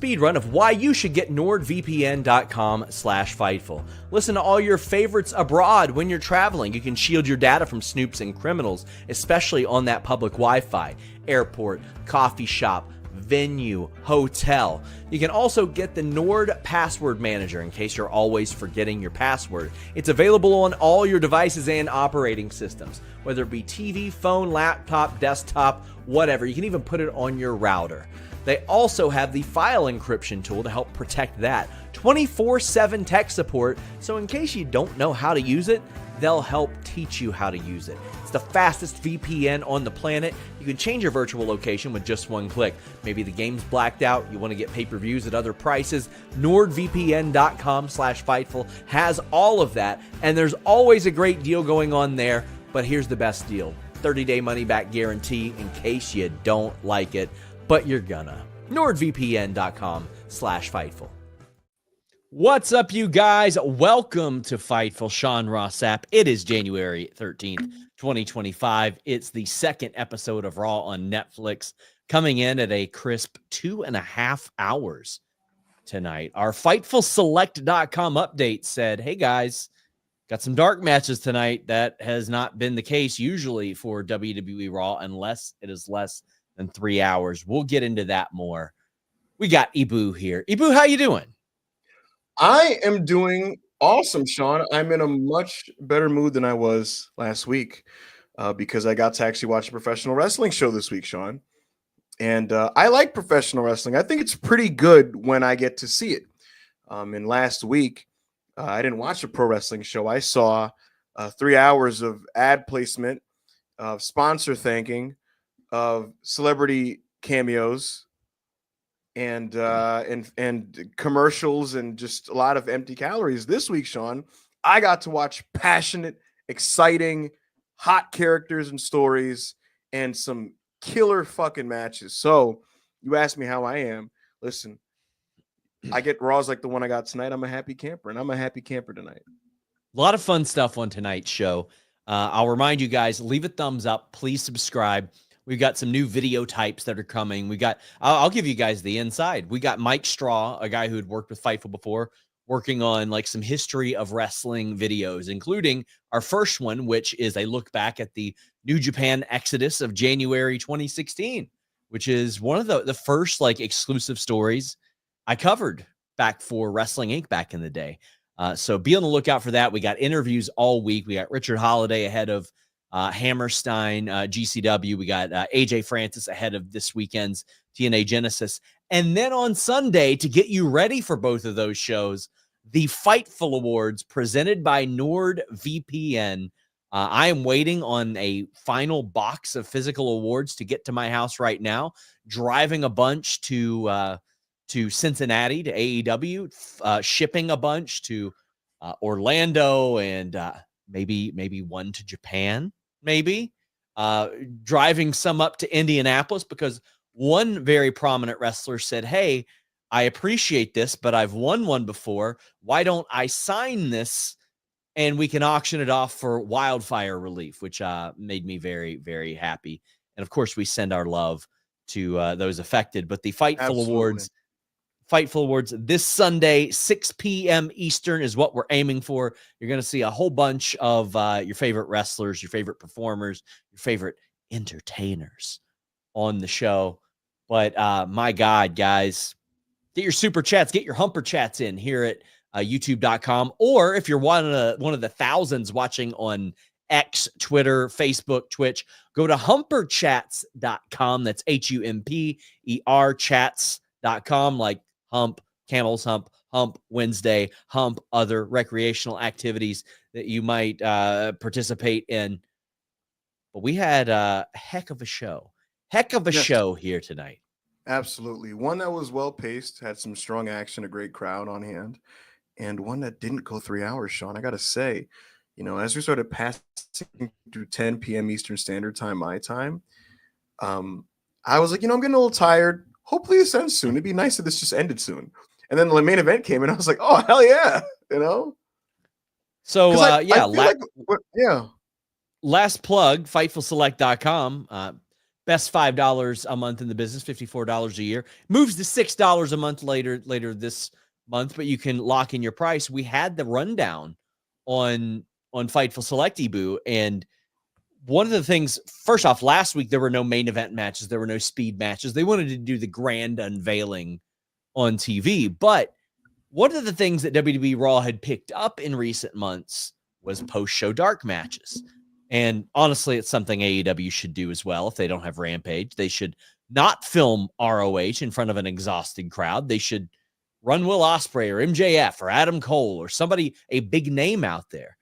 speed run of why you should get NordVPN.com/Fightful. Listen to all your favorites abroad when you're traveling. You can shield your data from snoops and criminals, especially on that public Wi-Fi, airport, coffee shop, venue, hotel. You can also get the Nord Password Manager in case you're always forgetting your password. It's available on all your devices and operating systems, whether it be TV, phone, laptop, desktop, whatever. You can even put it on your router. They also have the file encryption tool to help protect that. 24/7 tech support, so in case you don't know how to use it, they'll help teach you how to use it. It's the fastest VPN on the planet. You can change your virtual location with just one click. Maybe the game's blacked out, you want to get pay-per-views at other prices. NordVPN.com/Fightful has all of that, and there's always a great deal going on there, but here's the best deal. 30-day money-back guarantee in case you don't like it, but you're gonna. NordVPN.com/Fightful. What's up, you guys? Welcome to Fightful. Sean Ross Sapp. It is January 13th, 2025. It's the second episode of Raw on Netflix, coming in at a crisp 2.5 hours tonight. Our FightfulSelect.com update said, hey guys, got some dark matches tonight. That has not been the case usually for WWE Raw unless it is less than 3 hours. We'll get into that more. We got Ibou here. Ibou, how you doing? I am doing awesome, Sean. I'm in a much better mood than I was last week because I got to actually watch a professional wrestling show this week, Sean. And I like professional wrestling. I think it's pretty good when I get to see it. And last week, I didn't watch a pro wrestling show. I saw 3 hours of ad placement, of sponsor thanking, of celebrity cameos, and commercials, and just a lot of empty calories. This week, Sean, I got to watch passionate, exciting, hot characters and stories and some killer fucking matches. So you asked me how I am. Listen, I get Raws like the one I got tonight. I'm a happy camper, and I'm a happy camper tonight. A lot of fun stuff on tonight's show. I'll remind you guys, leave a thumbs up. Please subscribe. We've got some new video types that are coming. I'll give you guys the inside. We got Mike Straw, a guy who had worked with Fightful before, working on like some history of wrestling videos, including our first one, which is a look back at the New Japan Exodus of January 2016, which is one of the first like exclusive stories I covered back for Wrestling Inc. back in the day. So be on the lookout for that. We got interviews all week. We got Richard Holiday ahead of Hammerstein, GCW. We got AJ Francis ahead of this weekend's TNA Genesis. And then on Sunday, to get you ready for both of those shows, the Fightful Awards presented by NordVPN. I am waiting on a final box of physical awards to get to my house right now, driving a bunch to Cincinnati, to AEW, shipping a bunch to Orlando, and maybe one to Japan, driving some up to Indianapolis, because one very prominent wrestler said, hey, I appreciate this, but I've won one before. Why don't I sign this and we can auction it off for wildfire relief, which made me very, very happy. And of course, we send our love to those affected. But the Fightful Awards this Sunday, 6 p.m. Eastern is what we're aiming for. You're going to see a whole bunch of your favorite wrestlers, your favorite performers, your favorite entertainers on the show. But my God, guys, get your super chats, get your humper chats in here at youtube.com. Or if you're one of the thousands watching on X, Twitter, Facebook, Twitch, go to humperchats.com. That's HUMPER chats.com, like hump, camel's hump, hump Wednesday, hump other recreational activities that you might participate in. But we had a heck of a show here tonight. Absolutely. One that was well-paced, had some strong action, a great crowd on hand, and one that didn't go 3 hours, Sean. I got to say, as we started passing through 10 p.m. Eastern Standard Time, my time, I was like, I'm getting a little tired. Hopefully this ends soon. It'd be nice if this just ended soon. And then the main event came, and I was like, oh, hell yeah, So, yeah. Last plug, FightfulSelect.com. best $5 a month in the business, $54 a year. Moves to $6 a month later this month, but you can lock in your price. We had the rundown on Fightful Select, Ibou, and one of the things, first off, last week there were no main event matches, there were no speed matches. They wanted to do the grand unveiling on TV, but one of the things that WWE Raw had picked up in recent months was post-show dark matches. And honestly, it's something AEW should do as well. If they don't have Rampage, they should not film ROH in front of an exhausted crowd. They should run Will Ospreay or MJF or Adam Cole or somebody, a big name out there.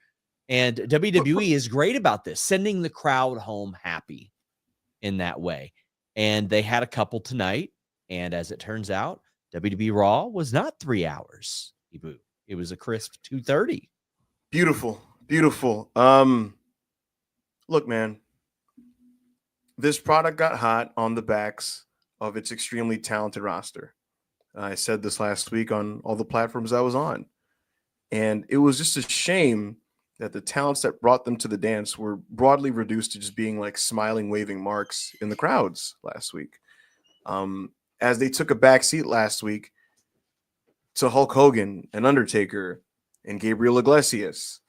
And WWE is great about this, sending the crowd home happy in that way. And they had a couple tonight. And as it turns out, WWE Raw was not 3 hours, Ibou. It was a crisp 2:30. Beautiful, beautiful. Look, man, this product got hot on the backs of its extremely talented roster. I said this last week on all the platforms I was on. And it was just a shame that the talents that brought them to the dance were broadly reduced to just being like smiling, waving marks in the crowds last week. As they took a back seat last week to Hulk Hogan and Undertaker and Gabriel Iglesias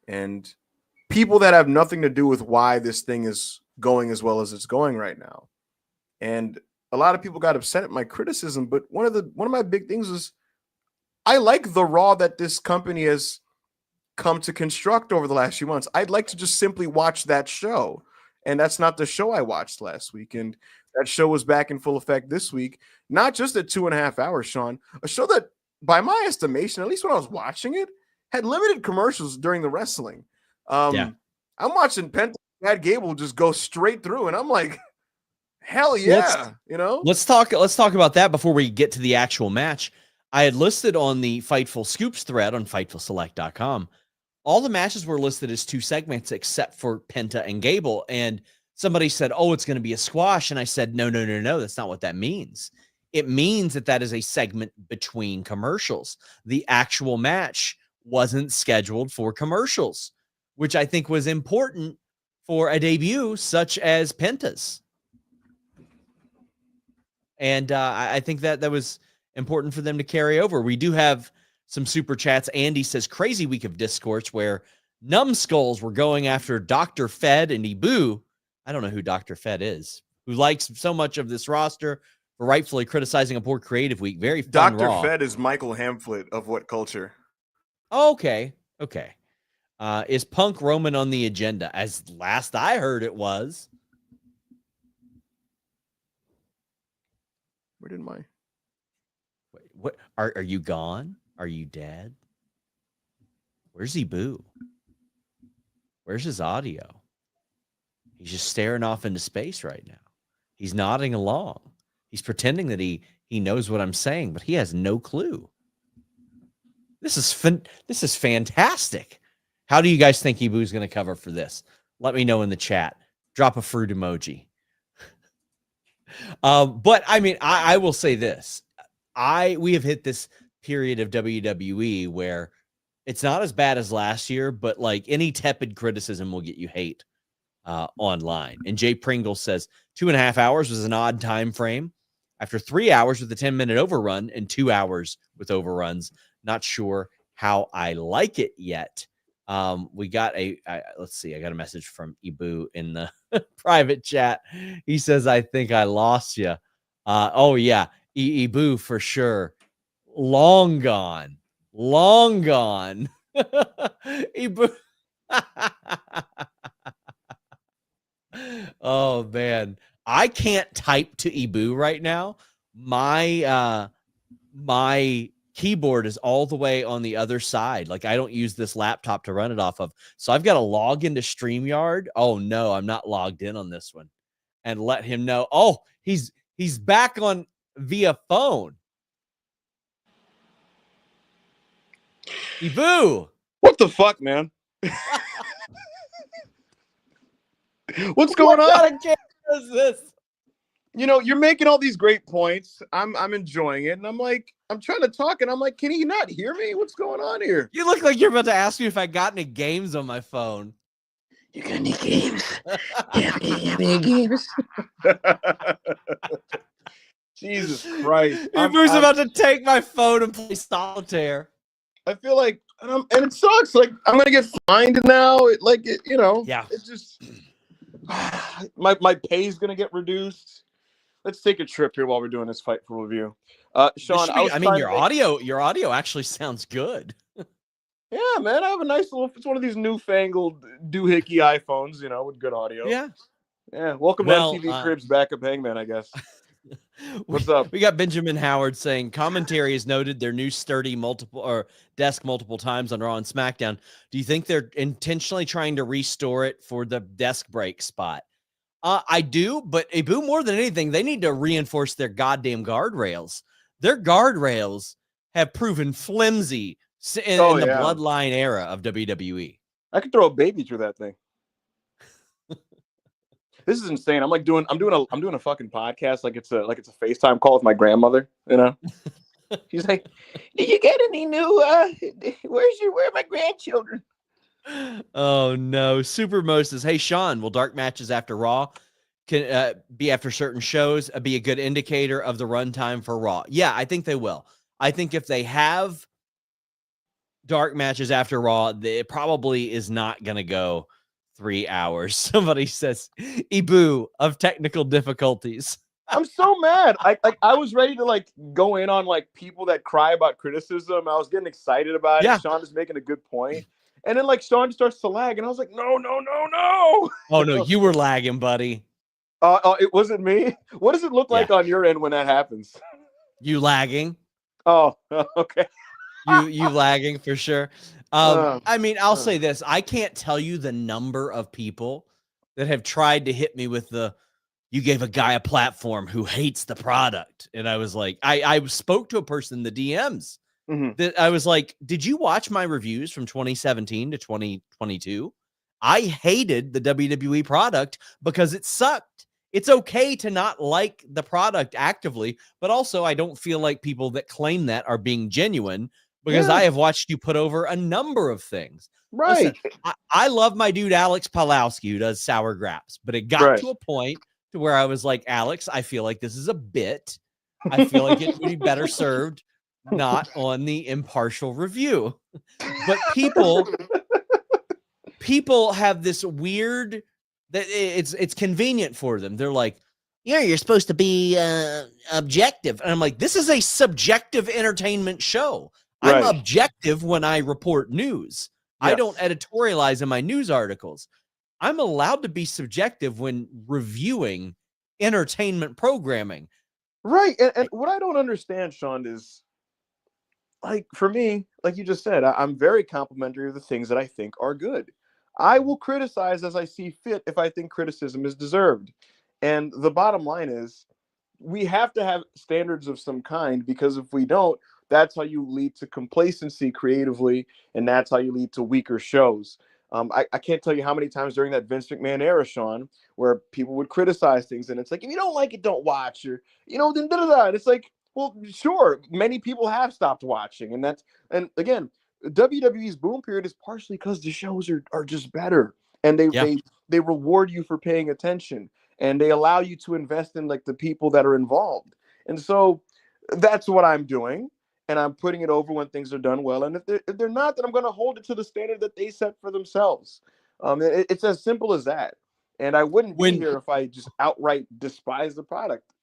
and people that have nothing to do with why this thing is going as well as it's going right now. And a lot of people got upset at my criticism, but one of my big things is I like the Raw that this company has come to construct over the last few months. I'd like to just simply watch that show. And that's not the show I watched last week. And that show was back in full effect this week. Not just at 2.5 hours, Sean. A show that, by my estimation, at least when I was watching it, had limited commercials during the wrestling. I'm watching Penta, Gable just go straight through, and I'm like, hell yeah, Let's talk about that before we get to the actual match. I had listed on the Fightful Scoops thread on FightfulSelect.com. All the matches were listed as 2 segments except for Penta and Gable. And somebody said, oh, it's going to be a squash. And I said, no, that's not what that means. It means that is a segment between commercials. The actual match wasn't scheduled for commercials, which I think was important for a debut such as Penta's. And I think that was important for them to carry over. We do have some super chats. Andy says, crazy week of discourse where numbskulls were going after Dr. Fed and Ibou. I don't know who Dr. Fed is, who likes so much of this roster for rightfully criticizing a poor creative week. Very fun. Dr. Fed is Michael Hamflet of What Culture. Oh, okay. Is Punk Roman on the agenda? As last I heard it was. Where did my... Wait, what? Are you gone? Are you dead? Where's Ibou? Where's his audio? He's just staring off into space right now. He's nodding along. He's pretending that he knows what I'm saying, but he has no clue. This is fantastic. How do you guys think Ibou's going to cover for this? Let me know in the chat. Drop a fruit emoji. But I mean, I will say this. We have hit this period of WWE where it's not as bad as last year, but like any tepid criticism will get you hate online. And Jay Pringle says 2.5 hours was an odd time frame. After 3 hours with a 10-minute overrun and 2 hours with overruns, not sure how I like it yet. We got let's see. I got a message from Ibou in the private chat. He says, I think I lost you. Oh yeah. Ibou for sure. Long gone. Ibou. Oh man. I can't type to Ibou right now. My keyboard is all the way on the other side. Like I don't use this laptop to run it off of. So I've got to log into StreamYard. Oh no, I'm not logged in on this one. And let him know. Oh, he's back on via phone. Ibou. What the fuck, man? What's going on? What kind of game is this? You're making all these great points. I'm enjoying it. And I'm like, I'm trying to talk, and I'm like, can he not hear me? What's going on here? You look like you're about to ask me if I got any games on my phone. You got any games? You have any games? Jesus Christ. Ibou's about to take my phone and play solitaire. I feel like, and it sucks. Like, I'm going to get fined now. Yeah. It just, my pay is going to get reduced. Let's take a trip here while we're doing this fight for review. Sean, your audio actually sounds good. Yeah, man, I have a nice little. It's one of these newfangled doohickey iPhones, with good audio. Yeah. Welcome to MTV Cribs Backup Hangman, I guess. What's up? We got Benjamin Howard saying commentary has noted their new sturdy desk multiple times on Raw and SmackDown. Do you think they're intentionally trying to restore it for the desk break spot? I do, but Ibou, more than anything, they need to reinforce their goddamn guardrails. Their guardrails have proven flimsy in the bloodline era of WWE. I could throw a baby through that thing. This is insane. I'm doing a fucking podcast like it's a FaceTime call with my grandmother. She's like, "Did you get any new? Where are my grandchildren?" Oh no, Supermo says, "Hey Sean, will dark matches after Raw can be after certain shows be a good indicator of the runtime for Raw?" Yeah, I think they will. I think if they have dark matches after Raw, it probably is not going to go 3 hours. Somebody says Ibou of technical difficulties. I'm so mad. I was ready to go in on people that cry about criticism. I was getting excited about it. Sean is making a good point. And then Sean starts to lag and I was like, no. Oh no, you were lagging, buddy. It wasn't me. What does it look like on your end when that happens? You lagging. Oh, okay. You lagging for sure. I mean, I'll say this. I can't tell you the number of people that have tried to hit me with you gave a guy a platform who hates the product. And I was like, I spoke to a person in the DMs that I was like, did you watch my reviews from 2017 to 2022? I hated the WWE product because it sucked. It's okay to not like the product actively, but also I don't feel like people that claim that are being genuine because I have watched you put over a number of things. Right. Listen, I love my dude, Alex Palowski, who does sour graps, but it got to a point to where I was like, Alex, I feel like this is a bit. I feel like it would be better served not on the impartial review. But people have this weird that it's convenient for them. They're like, yeah, you're supposed to be objective. And I'm like, this is a subjective entertainment show. I'm objective when I report news. I don't editorialize in my news articles. I'm allowed to be subjective when reviewing entertainment programming. Right. And what I don't understand, Sean, is for me, like you just said, I'm very complimentary of the things that I think are good. I will criticize as I see fit if I think criticism is deserved. And the bottom line is we have to have standards of some kind, because if we don't, that's how you lead to complacency creatively, and that's how you lead to weaker shows. I can't tell you how many times during that Vince McMahon era, Sean, where people would criticize things, and it's like, if you don't like it, don't watch, or then da-da-da. And it's like, well, sure, many people have stopped watching, and again, WWE's boom period is partially because the shows are just better, and they reward you for paying attention, and they allow you to invest in the people that are involved. And so that's what I'm doing. And I'm putting it over when things are done well. And if they're not, then I'm going to hold it to the standard that they set for themselves. It's as simple as that. And I wouldn't be here if I just outright despise the product.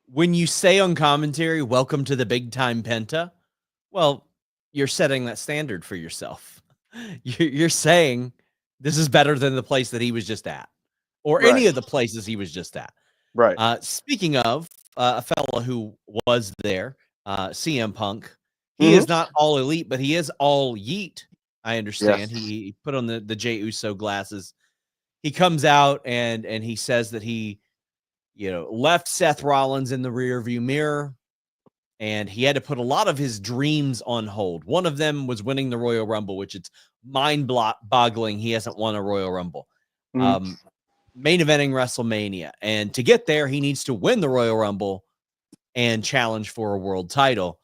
When you say on commentary, welcome to the big time Penta, well, you're setting that standard for yourself. You're saying this is better than the place that he was just at, or any of the places he was just at. Right. Speaking of a fella who was there, CM Punk, he is not all elite, but he is all yeet. I understand. He put on the Jey Uso glasses. He comes out and he says that he, left Seth Rollins in the rearview mirror, and he had to put a lot of his dreams on hold. One of them was winning the Royal Rumble, which it's mind-boggling he hasn't won a Royal Rumble. Main eventing WrestleMania, and to get there, he needs to win the Royal Rumble and challenge for a world title.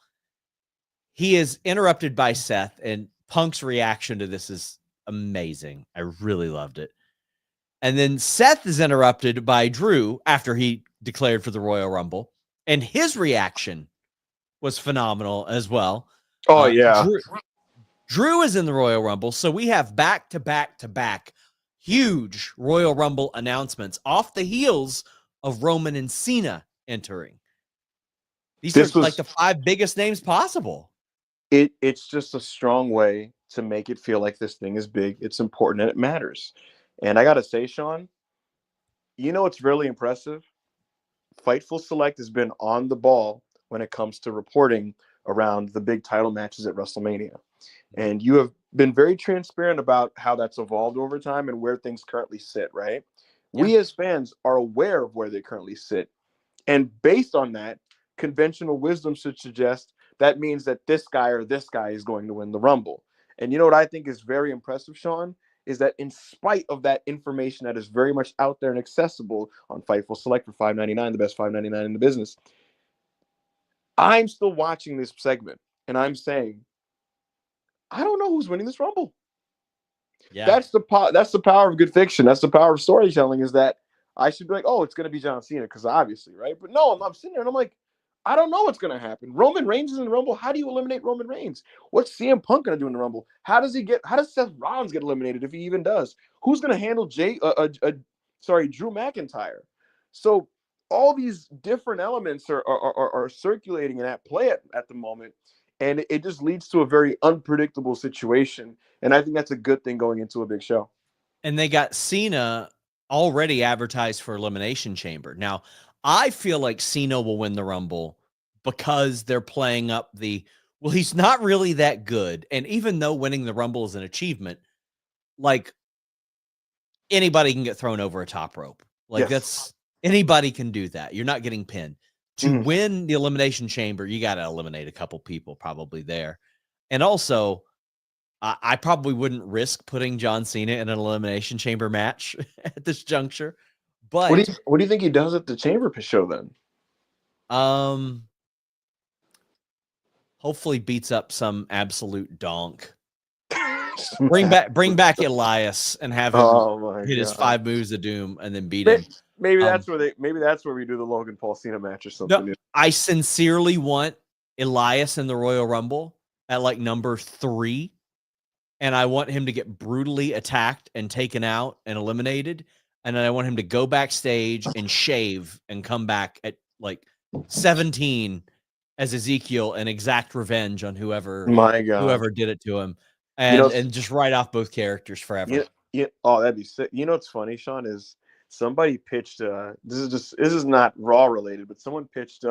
He is interrupted by Seth, and Punk's reaction to this is amazing. I really loved it. And then Seth is interrupted by Drew after he declared for the Royal Rumble. And his reaction was phenomenal as well. Oh, yeah. Drew is in the Royal Rumble. So we have back-to-back huge Royal Rumble announcements off the heels of Roman and Cena entering. These are like the 5 biggest names possible. It's just a strong way to make it feel like this thing is big, it's important, and it matters. And I got to say, Sean, you know what's really impressive? Fightful Select has been on the ball when it comes to reporting around the big title matches at WrestleMania. And you have been very transparent about how that's evolved over time and where things currently sit, right? Yeah. We as fans are aware of where they currently sit. And based on that, conventional wisdom should suggest that means that this guy or this guy is going to win the Rumble. And you know what I think is very impressive, Sean, is that in spite of that information that is very much out there and accessible on Fightful Select for $5.99, the best $5.99 in the business, I'm still watching this segment and I'm saying, I don't know who's winning this Rumble. Yeah. That's the power of good fiction. That's the power of storytelling, is that I should be like, oh, it's going to be John Cena because obviously, right? But no, I'm sitting there and I'm like, I don't know what's going to happen. Roman Reigns is in the Rumble. How do you eliminate Roman Reigns? What's CM Punk going to do in the Rumble? How does Seth Rollins get eliminated if he even does? Who's going to handle Drew McIntyre? So all these different elements are circulating and at play at the moment. And it just leads to a very unpredictable situation. And I think that's a good thing going into a big show. And they got Cena already advertised for Elimination Chamber. Now, I feel like Cena will win the Rumble because they're playing up well, he's not really that good. And even though winning the Rumble is an achievement, like, anybody can get thrown over a top rope. Like, yes. Anybody can do that. You're not getting pinned. To win the Elimination Chamber, you got to eliminate a couple people probably there. And also, I probably wouldn't risk putting John Cena in an Elimination Chamber match at this juncture. But what do you think he does at the Chamber show then? Hopefully beats up some absolute donk. bring back Elias and have him hit his 5 moves of doom and then beat him. Maybe that's where we do the Logan Paul Cena match or something. No, I sincerely want Elias in the Royal Rumble at like number 3. And I want him to get brutally attacked and taken out and eliminated. And then I want him to go backstage and shave and come back at like 17 as Ezekiel and exact revenge on whoever did it to him. And and just write off both characters forever. Oh, that'd be sick. You know what's funny, Sean, is somebody pitched this is not Raw related, but someone pitched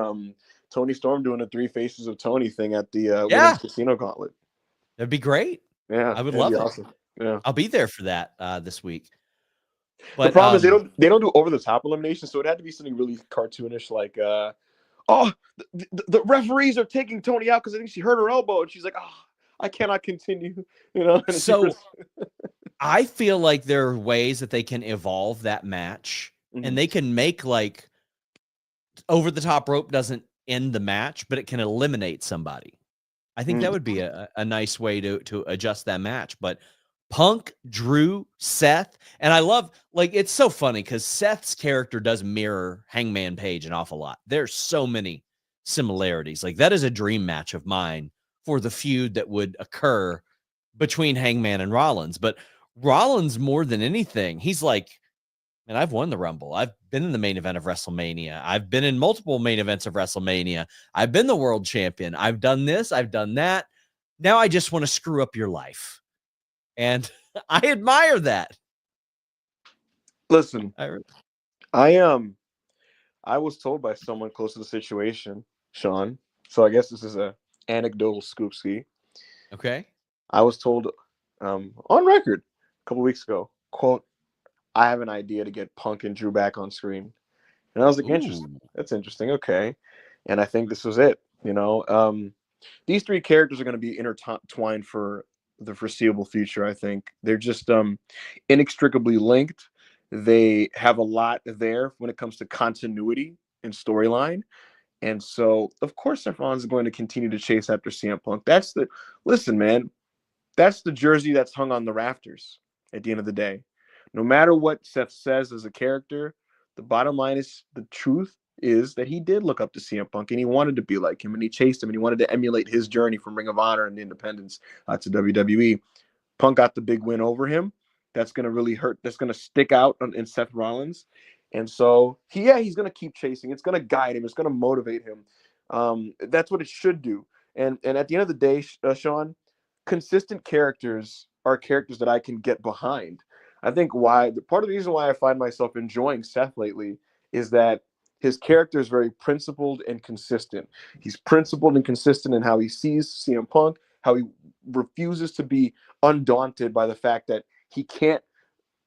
Tony Storm doing a 3 Faces of Tony thing at the Women's Casino Gauntlet. That'd be great. Yeah, I would love it. Awesome. Yeah, I'll be there for that this week. But the problem is they don't do over the top elimination, so it had to be something really cartoonish, like the referees are taking Tony out because I think she hurt her elbow, and she's like, oh, I cannot continue. You know. So I feel like there are ways that they can evolve that match, and they can make like over the top rope doesn't end the match, but it can eliminate somebody. I think that would be a nice way to adjust that match. But Punk, Drew, Seth, and I love, like, it's so funny because Seth's character does mirror Hangman Page an awful lot. There's so many similarities. Like, that is a dream match of mine for the feud that would occur between Hangman and Rollins. But Rollins, more than anything, he's like, man, I've won the Rumble. I've been in the main event of WrestleMania. I've been in multiple main events of WrestleMania. I've been the world champion. I've done this. I've done that. Now I just want to screw up your life. And I admire that. Listen, I was told by someone close to the situation, Sean, so I guess this is a anecdotal scoop ski. Okay. I was told on record a couple weeks ago, quote, I have an idea to get Punk and Drew back on screen. And I was like, interesting. That's interesting. Okay. And I think this was it. You know, these 3 characters are going to be intertwined for the foreseeable future. I think they're just inextricably linked. They have a lot there when it comes to continuity and storyline. And so, of course, Seth Rollins is going to continue to chase after CM Punk. Listen, man, that's the jersey that's hung on the rafters at the end of the day. No matter what Seth says as a character, the bottom line is the truth is that he did look up to CM Punk and he wanted to be like him and he chased him and he wanted to emulate his journey from Ring of Honor and Independence to WWE. Punk got the big win over him. That's going to really hurt. That's going to stick out in Seth Rollins. And so, he's going to keep chasing. It's going to guide him. It's going to motivate him. That's what it should do. And at the end of the day, Sean, consistent characters are characters that I can get behind. I think part of the reason why I find myself enjoying Seth lately is that his character is very principled and consistent. He's principled and consistent in how he sees CM Punk, how he refuses to be undaunted by the fact that he can't,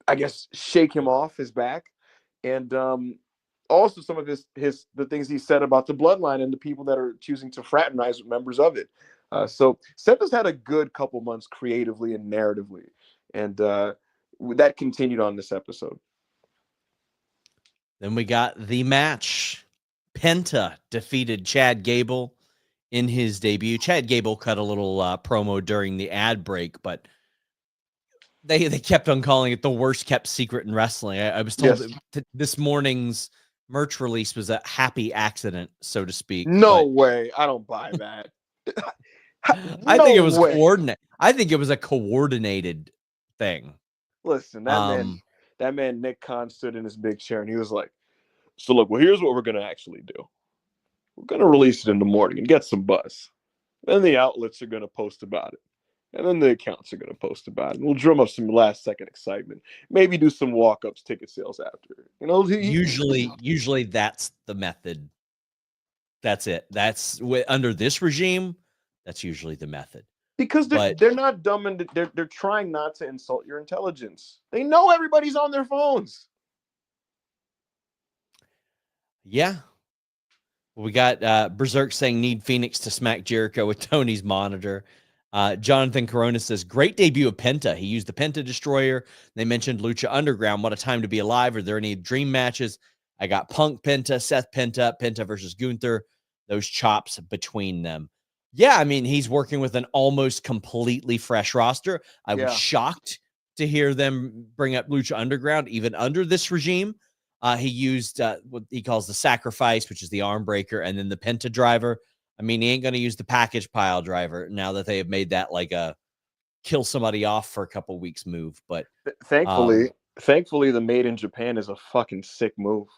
I guess, shake him off his back. And also some of the things he said about the bloodline and the people that are choosing to fraternize with members of it. So Seth has had a good couple months creatively and narratively. And that continued on this episode. Then we got the match. Penta defeated Chad Gable in his debut. Chad Gable cut a little promo during the ad break, but they kept on calling it the worst kept secret in wrestling. I was told that this morning's merch release was a happy accident, so to speak. No way. I don't buy that. I think it was coordinated. I think it was a coordinated thing. Listen, that man Nick Khan stood in his big chair and he was like, so look, well, here's what we're gonna actually do. We're gonna release it in the morning and get some buzz. Then the outlets are gonna post about it. And then the accounts are gonna post about it. And we'll drum up some last second excitement. Maybe do some walk-ups, ticket sales after. Usually that's the method. That's it. That's under this regime, that's usually the method. Because they're not dumb and they're trying not to insult your intelligence. They know everybody's on their phones. Yeah. We got Berserk saying need Phoenix to smack Jericho with Tony's monitor. Jonathan Corona says, great debut of Penta. He used the Penta Destroyer. They mentioned Lucha Underground. What a time to be alive. Are there any dream matches? I got Punk Penta, Seth Penta, Penta versus Gunther. Those chops between them. Yeah, I mean, he's working with an almost completely fresh roster. I was shocked to hear them bring up Lucha Underground, even under this regime. He used what he calls the sacrifice, which is the arm breaker, and then the Penta driver. I mean, he ain't going to use the package pile driver now that they have made that like a kill somebody off for a couple weeks move. But thankfully, the Made in Japan is a fucking sick move.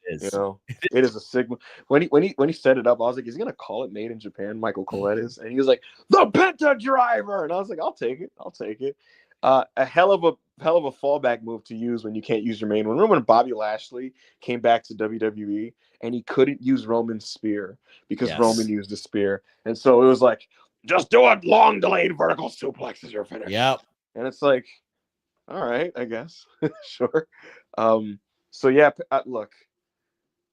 It is. You know, it is a sick move. When he set it up, I was like, is he going to call it Made in Japan? Michael Collette is, and he was like, the Penta driver, and I was like, I'll take it. A hell of a fallback move to use when you can't use your main one. Remember when Bobby Lashley came back to WWE and he couldn't use Roman's spear because Roman used the spear, and so it was like, just do a long delayed vertical suplex as your finish. Yep. And it's like, all right, I guess, sure. So yeah, look,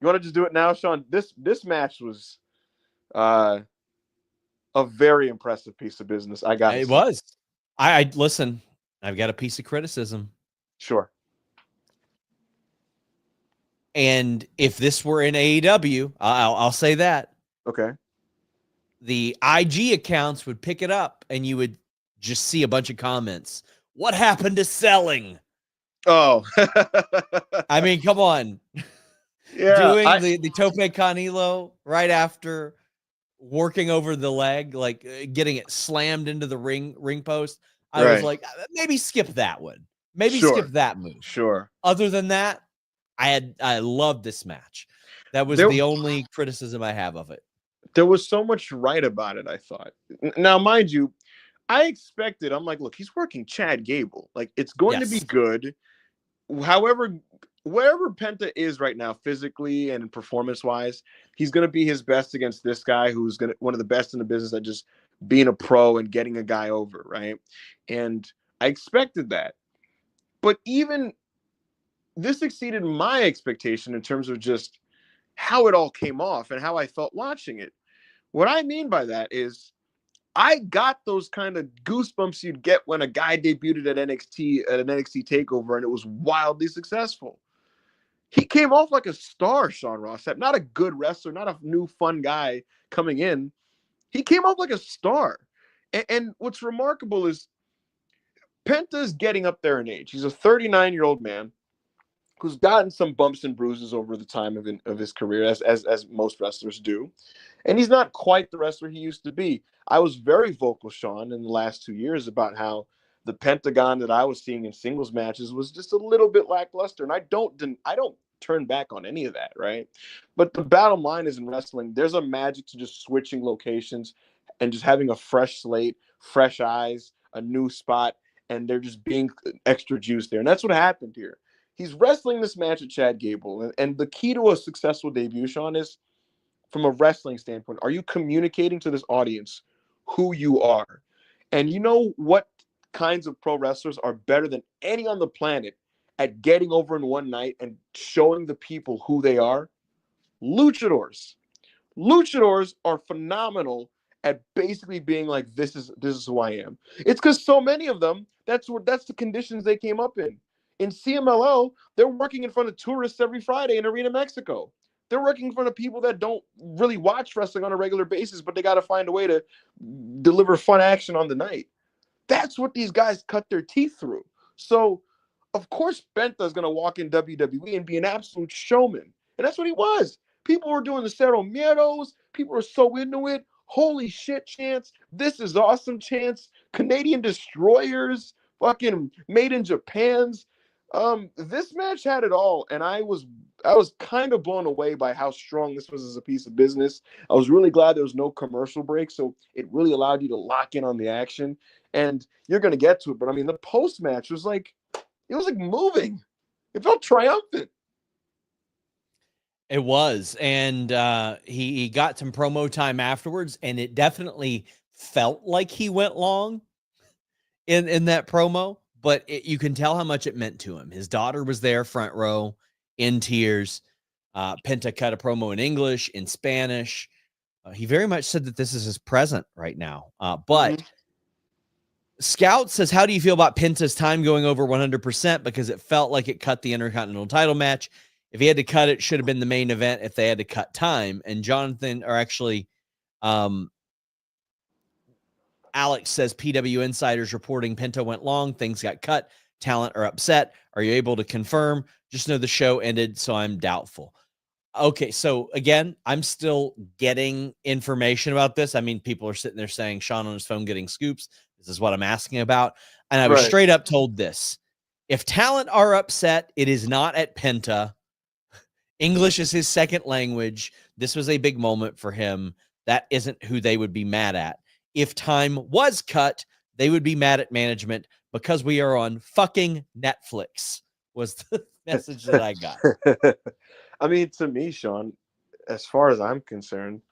you want to just do it now, Sean? This match was a very impressive piece of business. It was. I listen. I've got a piece of criticism. Sure. And if this were in AEW, I'll say that. Okay. The IG accounts would pick it up and you would just see a bunch of comments. What happened to selling? Oh. I mean, come on. Yeah. Doing the tope con hilo right after working over the leg, like getting it slammed into the ring post. I was like, maybe skip that one. Maybe skip that move. Sure. Other than that, I loved this match. That was the only criticism I have of it. There was so much right about it, I thought. Now, mind you, I expected, I'm like, look, he's working Chad Gable. Like, it's going to be good. However, wherever Penta is right now, physically and performance-wise, he's going to be his best against this guy who's one of the best in the business at just being a pro and getting a guy over, right? And I expected that. But even this exceeded my expectation in terms of just how it all came off and how I felt watching it. What I mean by that is I got those kind of goosebumps you'd get when a guy debuted at an NXT takeover and it was wildly successful. He came off like a star, Sean Ross Sapp. Not a good wrestler, not a new fun guy coming in. He came off like a star. And what's remarkable is Penta's getting up there in age. He's a 39-year-old man who's gotten some bumps and bruises over the time of his career, as most wrestlers do. And he's not quite the wrestler he used to be. I was very vocal, Sean, in the last 2 years about how the Pentagon that I was seeing in singles matches was just a little bit lackluster. And I don't turn back on any of that, right? But the bottom line is, in wrestling, there's a magic to just switching locations and just having a fresh slate, fresh eyes, a new spot, and they're just being extra juice there. And that's what happened here. He's wrestling this match at Chad Gable. And the key to a successful debut, Sean, is from a wrestling standpoint, are you communicating to this audience who you are? And you know what kinds of pro wrestlers are better than any on the planet at getting over in one night and showing the people who they are? Luchadors. Luchadors are phenomenal at basically being like, this is who I am. It's because so many of them, that's the conditions they came up in. In CMLL, they're working in front of tourists every Friday in Arena Mexico. They're working in front of people that don't really watch wrestling on a regular basis, but they got to find a way to deliver fun action on the night. That's what these guys cut their teeth through. So, of course, Penta is going to walk in WWE and be an absolute showman. And that's what he was. People were doing the Cero Miedos. People were so into it. Holy shit chants. This is awesome chants. Canadian Destroyers. Fucking made in Japan's. This match had it all, and I was kind of blown away by how strong this was as a piece of business. I was really glad there was no commercial break, so it really allowed you to lock in on the action. And you're going to get to it, but I mean, the post match was like, it was like moving. It felt triumphant. It was, and he got some promo time afterwards, and it definitely felt like he went long in that promo. But you can tell how much it meant to him. His daughter was there, front row, in tears. Penta cut a promo in English, in Spanish. He very much said that this is his present right now. But Scout says, how do you feel about Penta's time going over 100%? Because it felt like it cut the Intercontinental title match. If he had to cut it, should have been the main event if they had to cut time. And Jonathan, or actually, Alex says PW Insiders reporting Penta went long. Things got cut. Talent are upset. Are you able to confirm? Just know the show ended, so I'm doubtful. Okay, so again, I'm still getting information about this. I mean, people are sitting there saying Sean on his phone getting scoops. This is what I'm asking about. And I was straight up told this. If talent are upset, it is not at Penta. English is his second language. This was a big moment for him. That isn't who they would be mad at. If time was cut, they would be mad at management because we are on fucking Netflix, was the message that I got. I mean, to me, Sean, as far as I'm concerned,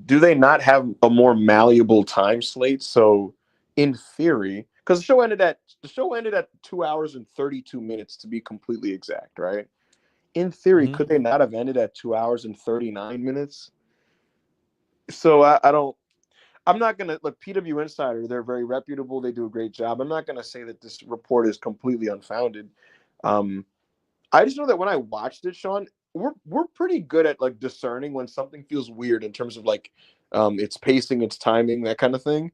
do they not have a more malleable time slate? So, in theory, because the show ended at 2 hours and 32 minutes to be completely exact, right? In theory, could they not have ended at 2 hours and 39 minutes? So I'm not going to look. PW Insider, they're very reputable. They do a great job. I'm not going to say that this report is completely unfounded. I just know that when I watched it, Sean, we're pretty good at like discerning when something feels weird in terms of like its pacing, its timing, that kind of thing.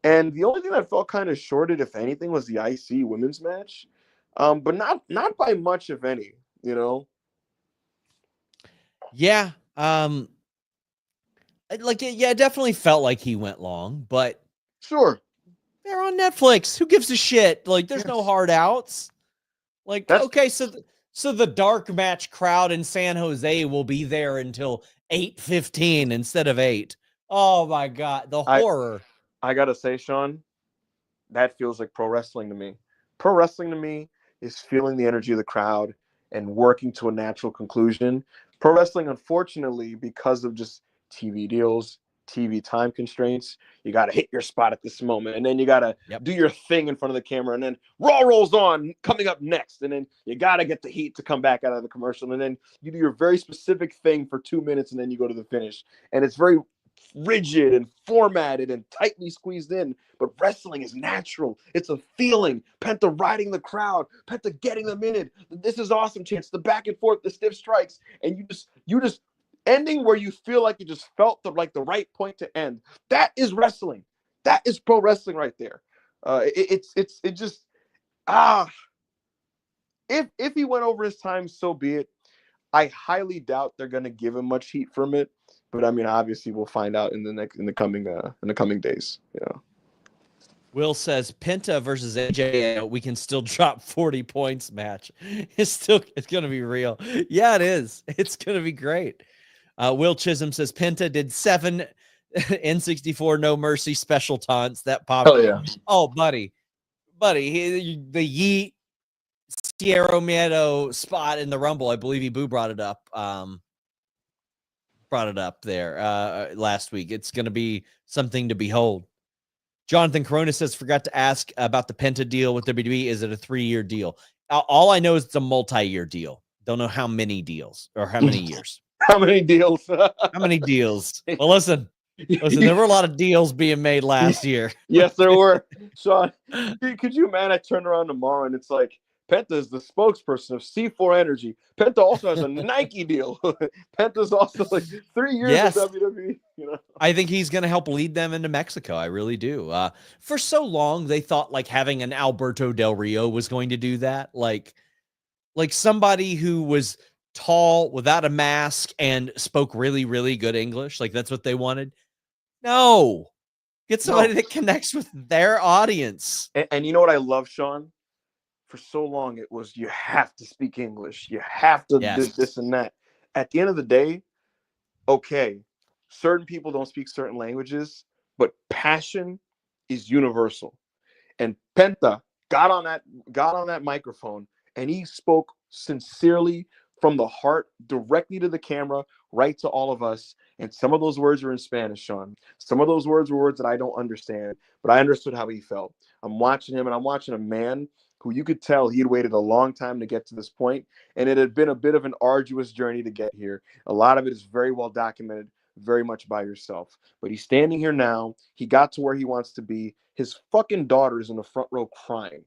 And the only thing that felt kind of shorted, if anything, was the IC women's match, but not by much, if any. You know? Yeah. It definitely felt like he went long, but sure, they're on Netflix. Who gives a shit? Like, there's no hard outs. Like, okay, so the dark match crowd in San Jose will be there until 8:15 instead of 8. Oh my God, the horror. I gotta say, Sean, that feels like pro wrestling to me. Pro wrestling to me is feeling the energy of the crowd and working to a natural conclusion. Pro wrestling, unfortunately, because of just TV deals, TV time constraints, you got to hit your spot at this moment, and then you got to do your thing in front of the camera, and then Raw rolls on coming up next, and then you got to get the heat to come back out of the commercial, and then you do your very specific thing for 2 minutes, and then you go to the finish. And it's very rigid and formatted and tightly squeezed in, but wrestling is natural. It's a feeling. Penta riding the crowd, Penta getting them in it. This is awesome chance, the back and forth, the stiff strikes, and you just ending where you feel like you just felt the right point to end. That is wrestling. That is pro wrestling right there. It just ah. If he went over his time, so be it. I highly doubt they're going to give him much heat from it, but I mean, obviously, we'll find out in the coming days. Yeah. Will says Penta versus AJ. We can still drop 40 points match. It's going to be real. Yeah, it is. It's going to be great. Will Chisholm says Penta did 7 N64 No Mercy special taunts that popped. Hell yeah. Oh, buddy, the Yeet Sierra Miedo spot in the Rumble. I believe Ibou brought it up. There last week. It's going to be something to behold. Jonathan Corona says, forgot to ask about the Penta deal with WWE. Is it a 3-year deal? All I know is it's a multi-year deal. Don't know how many deals or how many years. How many deals? How many deals? Well, listen, there were a lot of deals being made last year. Yes, there were. Sean, could you, man, I turn around tomorrow and it's like, Penta is the spokesperson of C4 Energy. Penta also has a Nike deal. Penta's also like 3 years of WWE. You know, I think he's going to help lead them into Mexico. I really do. For so long, they thought like having an Alberto Del Rio was going to do that. Like somebody who was tall without a mask and spoke really, really good English. Like that's what they wanted. No, get somebody that connects with their audience. And you know what I love, Sean? For so long, it was you have to speak English. You have to this and that. At the end of the day, okay, certain people don't speak certain languages, but passion is universal. And Penta got on that microphone and he spoke sincerely from the heart, directly to the camera, right to all of us. And some of those words are in Spanish, Sean. Some of those words were words that I don't understand, but I understood how he felt. I'm watching him, and I'm watching a man who you could tell he had waited a long time to get to this point, and it had been a bit of an arduous journey to get here. A lot of it is very well documented, very much by yourself. But he's standing here now. He got to where he wants to be. His fucking daughter's in the front row crying.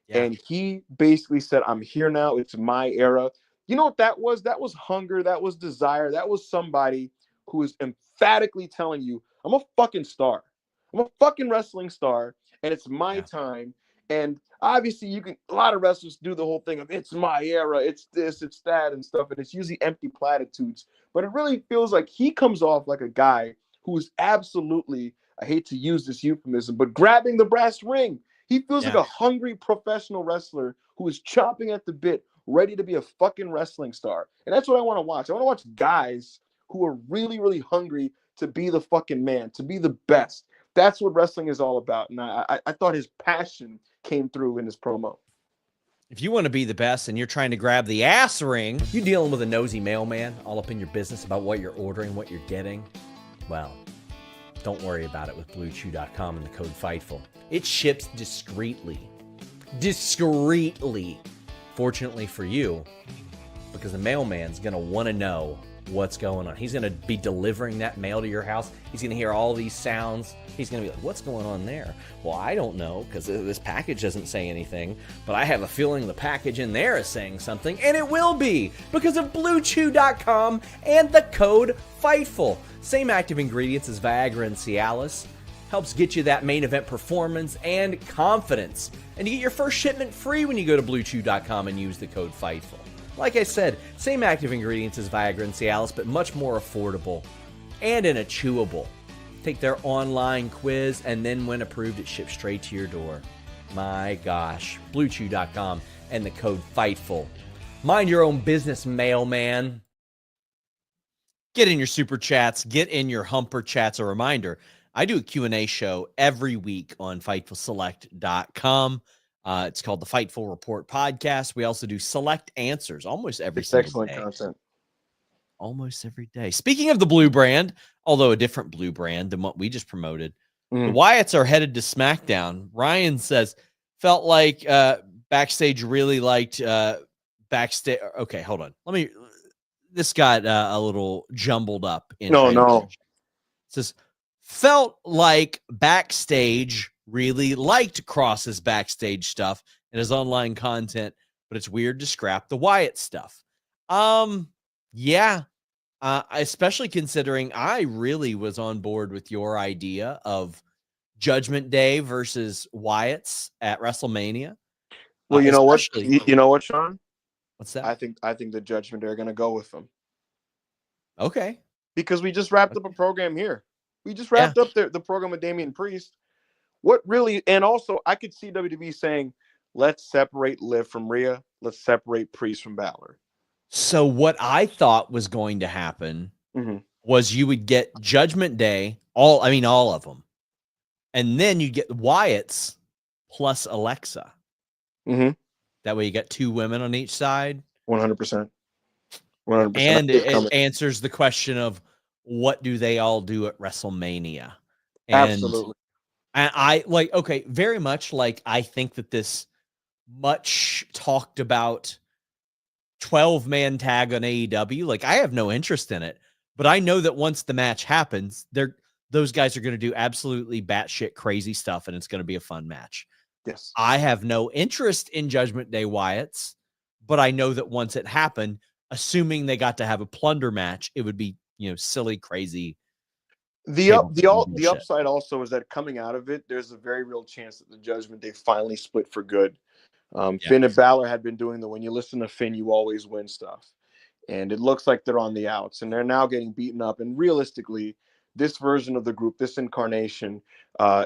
Yeah. And he basically said, I'm here now. It's my era. You know what that was? That was hunger. That was desire. That was somebody who is emphatically telling you, I'm a fucking star. I'm a fucking wrestling star, and it's my time. And obviously, a lot of wrestlers do the whole thing of it's my era, it's this, it's that, and stuff. And it's usually empty platitudes. But it really feels like he comes off like a guy who is absolutely, I hate to use this euphemism, but grabbing the brass ring. He feels like a hungry professional wrestler who is chomping at the bit, ready to be a fucking wrestling star. And that's what I want to watch. I want to watch guys who are really, really hungry to be the fucking man, to be the best. That's what wrestling is all about. And I thought his passion came through in his promo. If you want to be the best and you're trying to grab the ass ring, you dealing with a nosy mailman all up in your business about what you're ordering, what you're getting, well, don't worry about it with BlueChew.com and the code FIGHTFUL. It ships discreetly. Fortunately for you, because the mailman's going to want to know what's going on. He's going to be delivering that mail to your house. He's going to hear all these sounds. He's going to be like, what's going on there? Well, I don't know because this package doesn't say anything, but I have a feeling the package in there is saying something, and it will be because of BlueChew.com and the code FIGHTFUL. Same active ingredients as Viagra and Cialis. Helps get you that main event performance and confidence. And you get your first shipment free when you go to BlueChew.com and use the code FIGHTFUL. Like I said, same active ingredients as Viagra and Cialis, but much more affordable and in a chewable. Take their online quiz, and then when approved, it ships straight to your door. My gosh. BlueChew.com and the code FIGHTFUL. Mind your own business, mailman. Get in your super chats. Get in your humper chats. A reminder, I do a Q&A show every week on FightfulSelect.com. It's called the Fightful Report Podcast. We also do Select Answers almost every single excellent day. Content. Almost every day. Speaking of the blue brand, although a different blue brand than what we just promoted, the Wyatts are headed to SmackDown. Ryan says, felt like backstage really liked backstage. Okay, hold on. This got a little jumbled up. No. It says, felt like backstage really liked Cross's backstage stuff and his online content, but it's weird to scrap the Wyatt stuff. Especially considering I really was on board with your idea of Judgment Day versus Wyatts at WrestleMania. Well, you know what? You know what, Sean? What's that? I think the Judgment Day are going to go with them. Okay. Because we just wrapped up a program here. We just wrapped up the program with Damian Priest. What really, and also I could see WWE saying, let's separate Liv from Rhea. Let's separate Priest from Balor. So what I thought was going to happen was you would get Judgment Day, all of them. And then you get Wyatts plus Alexa. That way you got 2 women on each side. 100%. 100%. And it answers the question of what do they all do at WrestleMania? And absolutely. And I like, okay, very much like I think that this much talked about 12-man tag on AEW, like I have no interest in it, but I know that once the match happens, those guys are going to do absolutely batshit crazy stuff, and it's going to be a fun match. Yes. I have no interest in Judgment Day Wyatts, but I know that once it happened, assuming they got to have a plunder match, it would be, silly, crazy. The upside also is that coming out of it, there's a very real chance that the Judgment Day finally split for good. Finn and Balor had been doing when you listen to Finn, you always win stuff. And it looks like they're on the outs, and they're now getting beaten up. And realistically, this version of the group, this incarnation,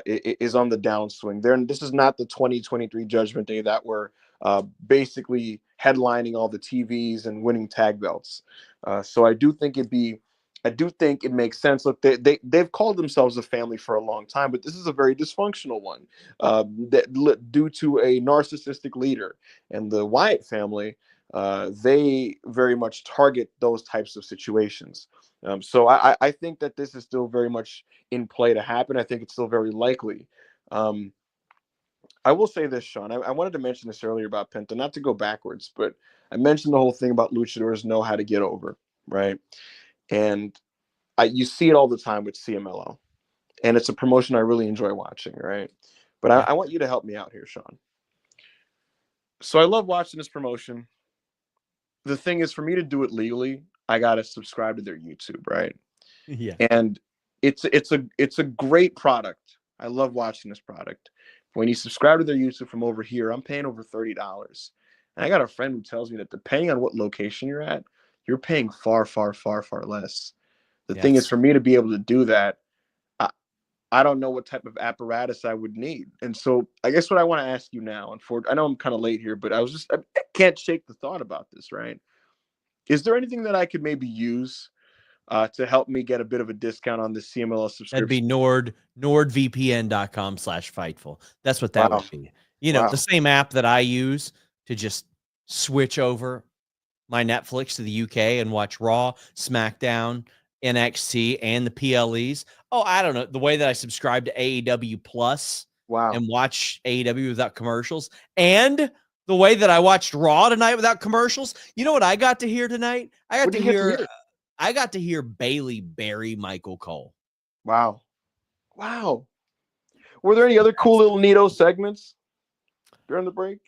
is on the downswing. This is not the 2023 Judgment Day that were basically headlining all the TVs and winning tag belts. So I do think it makes sense. Look, they've called themselves a family for a long time, but this is a very dysfunctional one due to a narcissistic leader. And the Wyatt family, they very much target those types of situations. So I think that this is still very much in play to happen. I think it's still very likely. I will say this, Sean. I wanted to mention this earlier about Penta, not to go backwards, but I mentioned the whole thing about luchadors know how to get over, right? And you see it all the time with CMLL. And it's a promotion I really enjoy watching, right? But I want you to help me out here, Sean. So I love watching this promotion. The thing is, for me to do it legally, I got to subscribe to their YouTube, right? Yeah. And it's a great product. I love watching this product. When you subscribe to their YouTube from over here, I'm paying over $30. And I got a friend who tells me that depending on what location you're at, you're paying far, far, far, far less. The thing is, for me to be able to do that, I don't know what type of apparatus I would need. And so I guess what I want to ask you now, I know I'm kind of late here, but I can't shake the thought about this, right? Is there anything that I could maybe use to help me get a bit of a discount on this CMLL subscription? That'd be nordvpn.com/Fightful. That's what that would be. The same app that I use to just switch over my Netflix to the UK and watch Raw, SmackDown, NXT, and the PLEs. Oh, I don't know. The way that I subscribe to AEW Plus and watch AEW without commercials, and the way that I watched Raw tonight without commercials. You know what I got to hear tonight? I got to hear Bailey bury Michael Cole. Wow. Were there any other cool little neato segments during the break?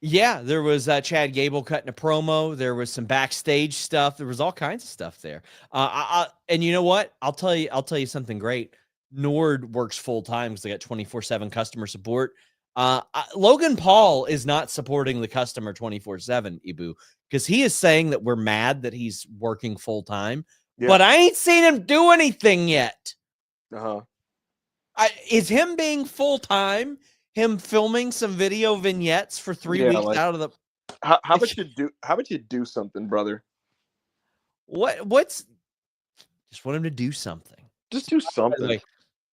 Yeah, there was Chad Gable cutting a promo. There was some backstage stuff. There was all kinds of stuff there. And you know what? I'll tell you something great. Nord works full time because they got 24/7 customer support. Logan Paul is not supporting the customer 24/7, Ibou, because he is saying that we're mad that he's working full time, but I ain't seen him do anything yet. Is him being full time, him filming some video vignettes for 3 weeks out of the. How about you do something, brother? What's just want him to do something. Just do something.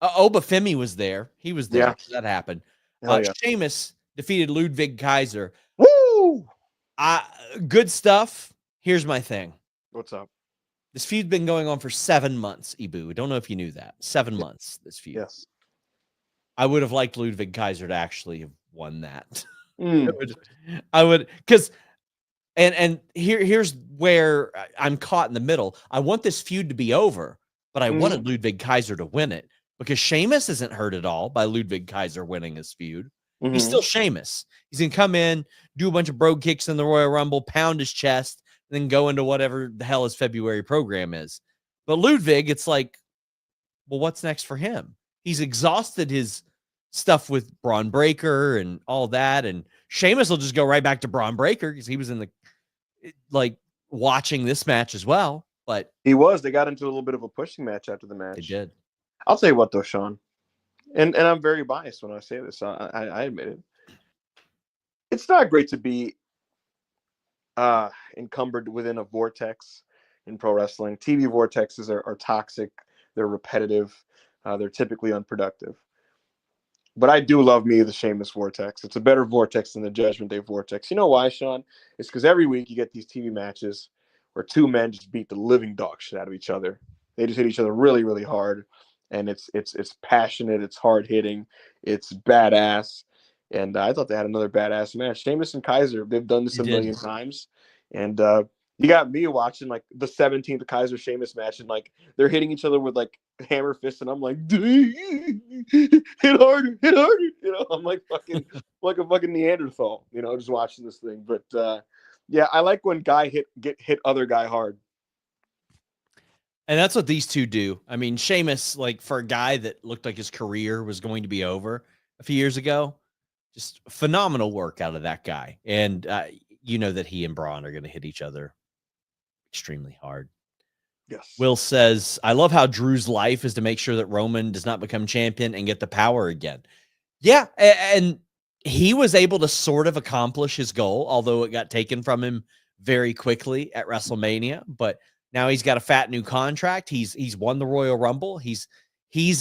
Obafemi was there. He was there. Yeah. That happened. Yeah. Sheamus defeated Ludwig Kaiser. Woo! Good stuff. Here's my thing. What's up? This feud's been going on for 7 months, Ibou. I don't know if you knew that. 7 months, this feud. Yes. I would have liked Ludwig Kaiser to actually have won that. Mm. I would, because, and here's where I'm caught in the middle. I want this feud to be over, but I wanted Ludwig Kaiser to win it because Sheamus isn't hurt at all by Ludwig Kaiser winning his feud. He's still Sheamus. He's going to come in, do a bunch of brogue kicks in the Royal Rumble, pound his chest, and then go into whatever the hell his February program is. But Ludwig, it's like, well, what's next for him? he's exhausted his stuff with Braun Breaker and all that. And Sheamus will just go right back to Braun Breaker because he was in the watching this match as well. But they got into a little bit of a pushing match after the match. They did. I'll tell you what though, Sean, and I'm very biased when I say this. I admit it. It's not great to be encumbered within a vortex in pro wrestling. TV vortexes are toxic. They're repetitive. They're typically unproductive. But I do love me the Sheamus vortex. It's a better vortex than the Judgment Day vortex. You know why, Sean? It's because every week you get these TV matches where two men just beat the living dog shit out of each other. They just hit each other really, really hard. And it's passionate. It's hard hitting. It's badass. And I thought they had another badass match. Sheamus and Kaiser, they've done this a million times. And you got me watching like the 17th Kaiser Sheamus match, and like they're hitting each other with like hammer fists, and I'm like, hit harder, hit harder. You know, I'm like like a fucking Neanderthal, you know, just watching this thing. But yeah, I like when get hit other guy hard. And that's what these two do. I mean, Sheamus, like for a guy that looked like his career was going to be over a few years ago, just phenomenal work out of that guy. And you know that he and Braun are going to hit each other extremely hard. Yes. Will says, I love how Drew's life is to make sure that Roman does not become champion and get the power again. Yeah. And he was able to sort of accomplish his goal, although it got taken from him very quickly at WrestleMania. But now he's got a fat new contract. He's won the Royal Rumble. He's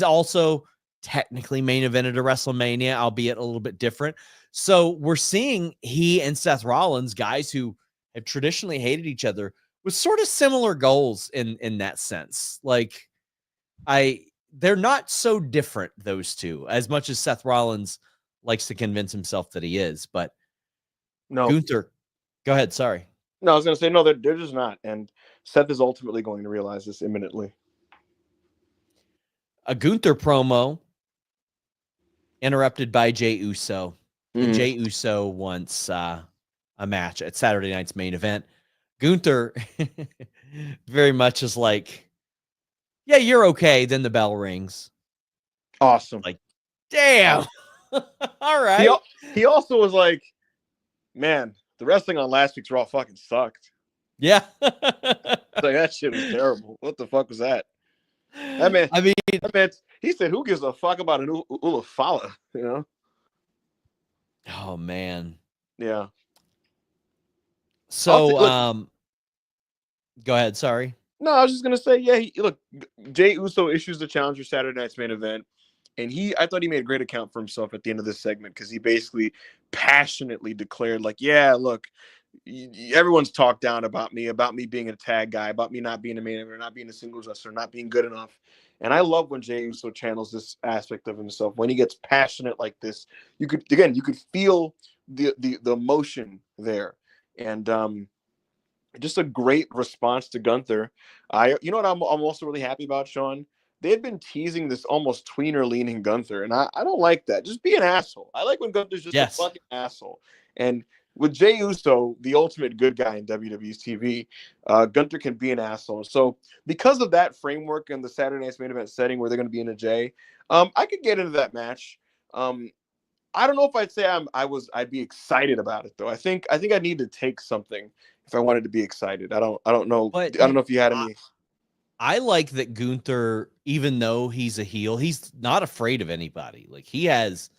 also technically main evented a WrestleMania, albeit a little bit different. So we're seeing he and Seth Rollins, guys who have traditionally hated each other, with sort of similar goals in that sense. Like they're not so different, those two, as much as Seth Rollins likes to convince himself that he is. But no, Gunther, go ahead. Sorry. No, I was going to say, no, they're just not. And Seth is ultimately going to realize this imminently. A Gunther promo interrupted by Jey Uso. And Jey Uso wants a match at Saturday night's main event. Gunther very much is like, yeah, you're okay. Then the bell rings. Awesome. Like, damn. All right. He also was like, man, the wrestling on last week's Raw fucking sucked. Yeah. Like, that shit was terrible. What the fuck was that? That man, he said, who gives a fuck about an Ulafala, you know? Oh, man. Yeah. So, go ahead. Sorry. No, I was just going to say, yeah, look, Jey Uso issues the challenge for Saturday night's main event. And I thought he made a great account for himself at the end of this segment, because he basically passionately declared, like, yeah, look, everyone's talked down about me being a tag guy, about me not being a main eventer, not being a singles wrestler, not being good enough. And I love when Jey Uso channels this aspect of himself. When he gets passionate like this, you could feel the emotion there. And just a great response to Gunther. You know what I'm also really happy about, Sean? They had been teasing this almost tweener leaning Gunther, and I don't like that. Just be an asshole. I like when Gunther's just a fucking asshole. And with Jey Uso, the ultimate good guy in WWE's TV, Gunther can be an asshole. So because of that framework and the Saturday night's main event setting where they're going to be in a Jey, I could get into that match. I don't know if I'd say I'd be excited about it though. I think I need to take something if I wanted to be excited. I don't know. But I don't know if you had any. I like that Gunther, even though he's a heel, he's not afraid of anybody. Like, he has,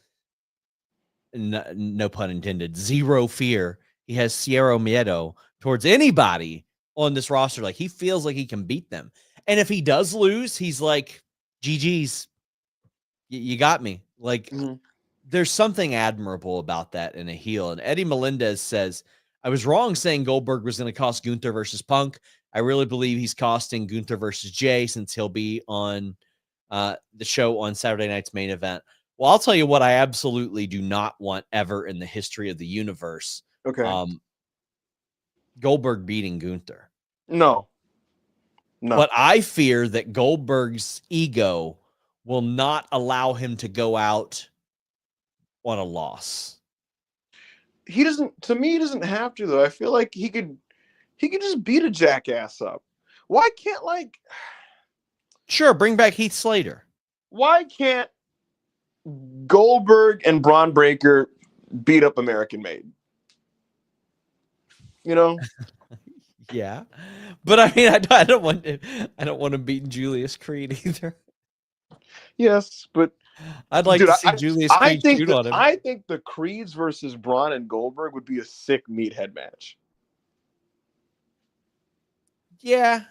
no pun intended, zero fear. He has Cero Miedo towards anybody on this roster. Like, he feels like he can beat them. And if he does lose, he's like, GG's, you got me. Like, there's something admirable about that in a heel. And Eddie Melendez says, I was wrong saying Goldberg was going to cost Gunther versus Punk. I really believe he's costing Gunther versus Jey, since he'll be on the show on Saturday night's main event. Well, I'll tell you what I absolutely do not want ever in the history of the universe. Okay. Goldberg beating Gunther. No. But I fear that Goldberg's ego will not allow him to go out on a loss. He doesn't have to, though. I feel like he could just beat a jackass up. Why can't, like... Sure, bring back Heath Slater. Why can't Goldberg and Braun Breaker beat up American Made. You know? Yeah, but I mean, I don't want him beating Julius Creed either. Yes, but I'd like dude, to see Julius Creed shoot on him. I think the Creeds versus Braun and Goldberg would be a sick meathead match. Yeah.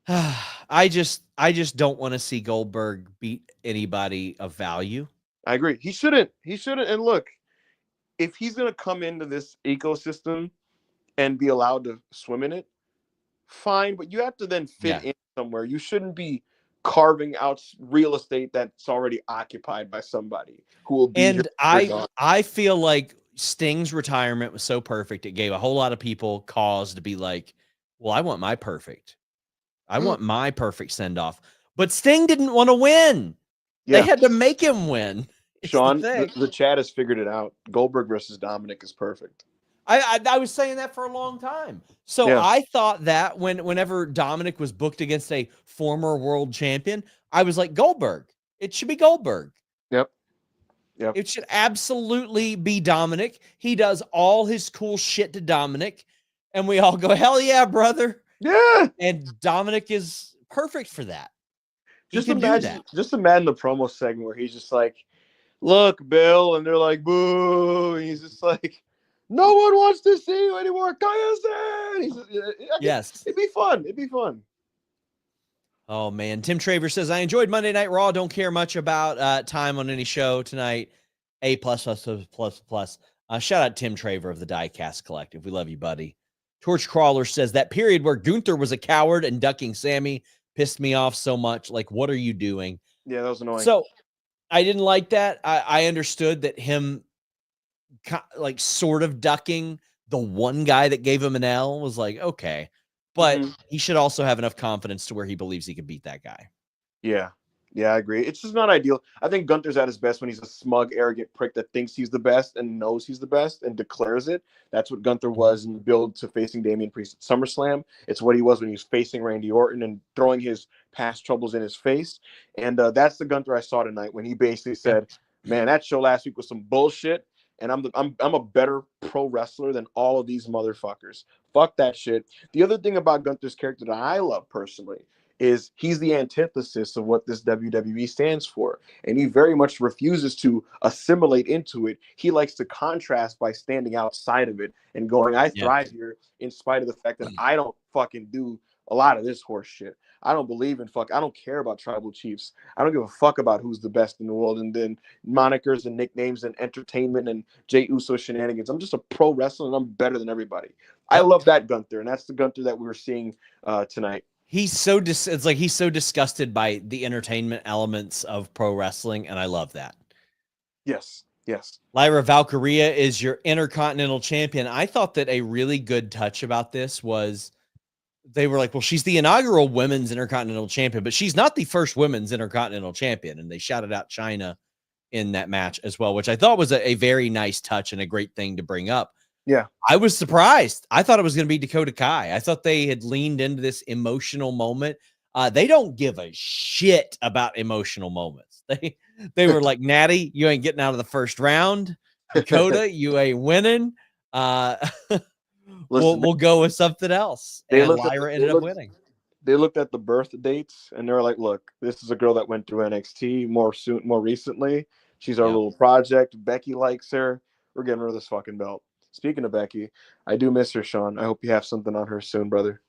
I just don't want to see Goldberg beat anybody of value. I agree. He shouldn't. And look, if he's gonna come into this ecosystem and be allowed to swim in it, fine. But you have to then fit in somewhere. You shouldn't be carving out real estate that's already occupied by somebody who will be. And I feel like Sting's retirement was so perfect. It gave a whole lot of people cause to be like, well, I want my perfect. I want my perfect send off. But Sting didn't want to win. Yeah. They had to make him win. Sean, the chat has figured it out. Goldberg versus Dominic is perfect. I was saying that for a long time. So I thought that whenever Dominic was booked against a former world champion, I was like, Goldberg. It should be Goldberg. Yep. It should absolutely be Dominic. He does all his cool shit to Dominic, and we all go, hell yeah, brother. Yeah. And Dominic is perfect for that. Just imagine the promo segment where he's just like, look, Bill, and they're like, boo. And he's just like, no one wants to see you anymore, Kaiser. Yes. It'd be fun. Oh, man. Tim Traver says, I enjoyed Monday Night Raw. Don't care much about time on any show tonight. A+++++. Shout out Tim Traver of the Diecast Collective. We love you, buddy. Torch Crawler says, that period where Gunther was a coward and ducking Sammy pissed me off so much. Like, what are you doing? Yeah, that was annoying. So I didn't like that. I understood that him like sort of ducking the one guy that gave him an L was like, okay, but he should also have enough confidence to where he believes he can beat that guy. Yeah, I agree. It's just not ideal. I think Gunther's at his best when he's a smug, arrogant prick that thinks he's the best and knows he's the best and declares it. That's what Gunther was in the build to facing Damian Priest at SummerSlam. It's what he was when he was facing Randy Orton and throwing his past troubles in his face. And that's the Gunther I saw tonight when he basically said, man, that show last week was some bullshit. And I'm a better pro wrestler than all of these motherfuckers. Fuck that shit. The other thing about Gunther's character that I love personally is he's the antithesis of what this WWE stands for. And he very much refuses to assimilate into it. He likes to contrast by standing outside of it and going, I thrive here in spite of the fact that I don't fucking do a lot of this horse shit. I don't believe in I don't care about tribal chiefs. I don't give a fuck about who's the best in the world. And then monikers and nicknames and entertainment and Jey Uso shenanigans. I'm just a pro wrestler and I'm better than everybody. I love that Gunther. And that's the Gunther that we were seeing tonight. He's so it's like he's so disgusted by the entertainment elements of pro wrestling. And I love that. Yes. Lyra Valkyiria is your Intercontinental champion. I thought that a really good touch about this was they were like, well, she's the inaugural women's Intercontinental champion, but she's not the first women's Intercontinental champion. And they shouted out China in that match as well, which I thought was a very nice touch and a great thing to bring up. Yeah. I was surprised. I thought it was going to be Dakota Kai. I thought they had leaned into this emotional moment. They don't give a shit about emotional moments. They were like, Natty, you ain't getting out of the first round. Dakota, you ain't winning. We'll go with something else. And Lyra ended up winning. They looked at the birth dates and they were like, look, this is a girl that went through NXT more recently. She's our little project. Becky likes her. We're getting rid of this fucking belt. Speaking of Becky, I do miss her, Sean. I hope you have something on her soon, brother.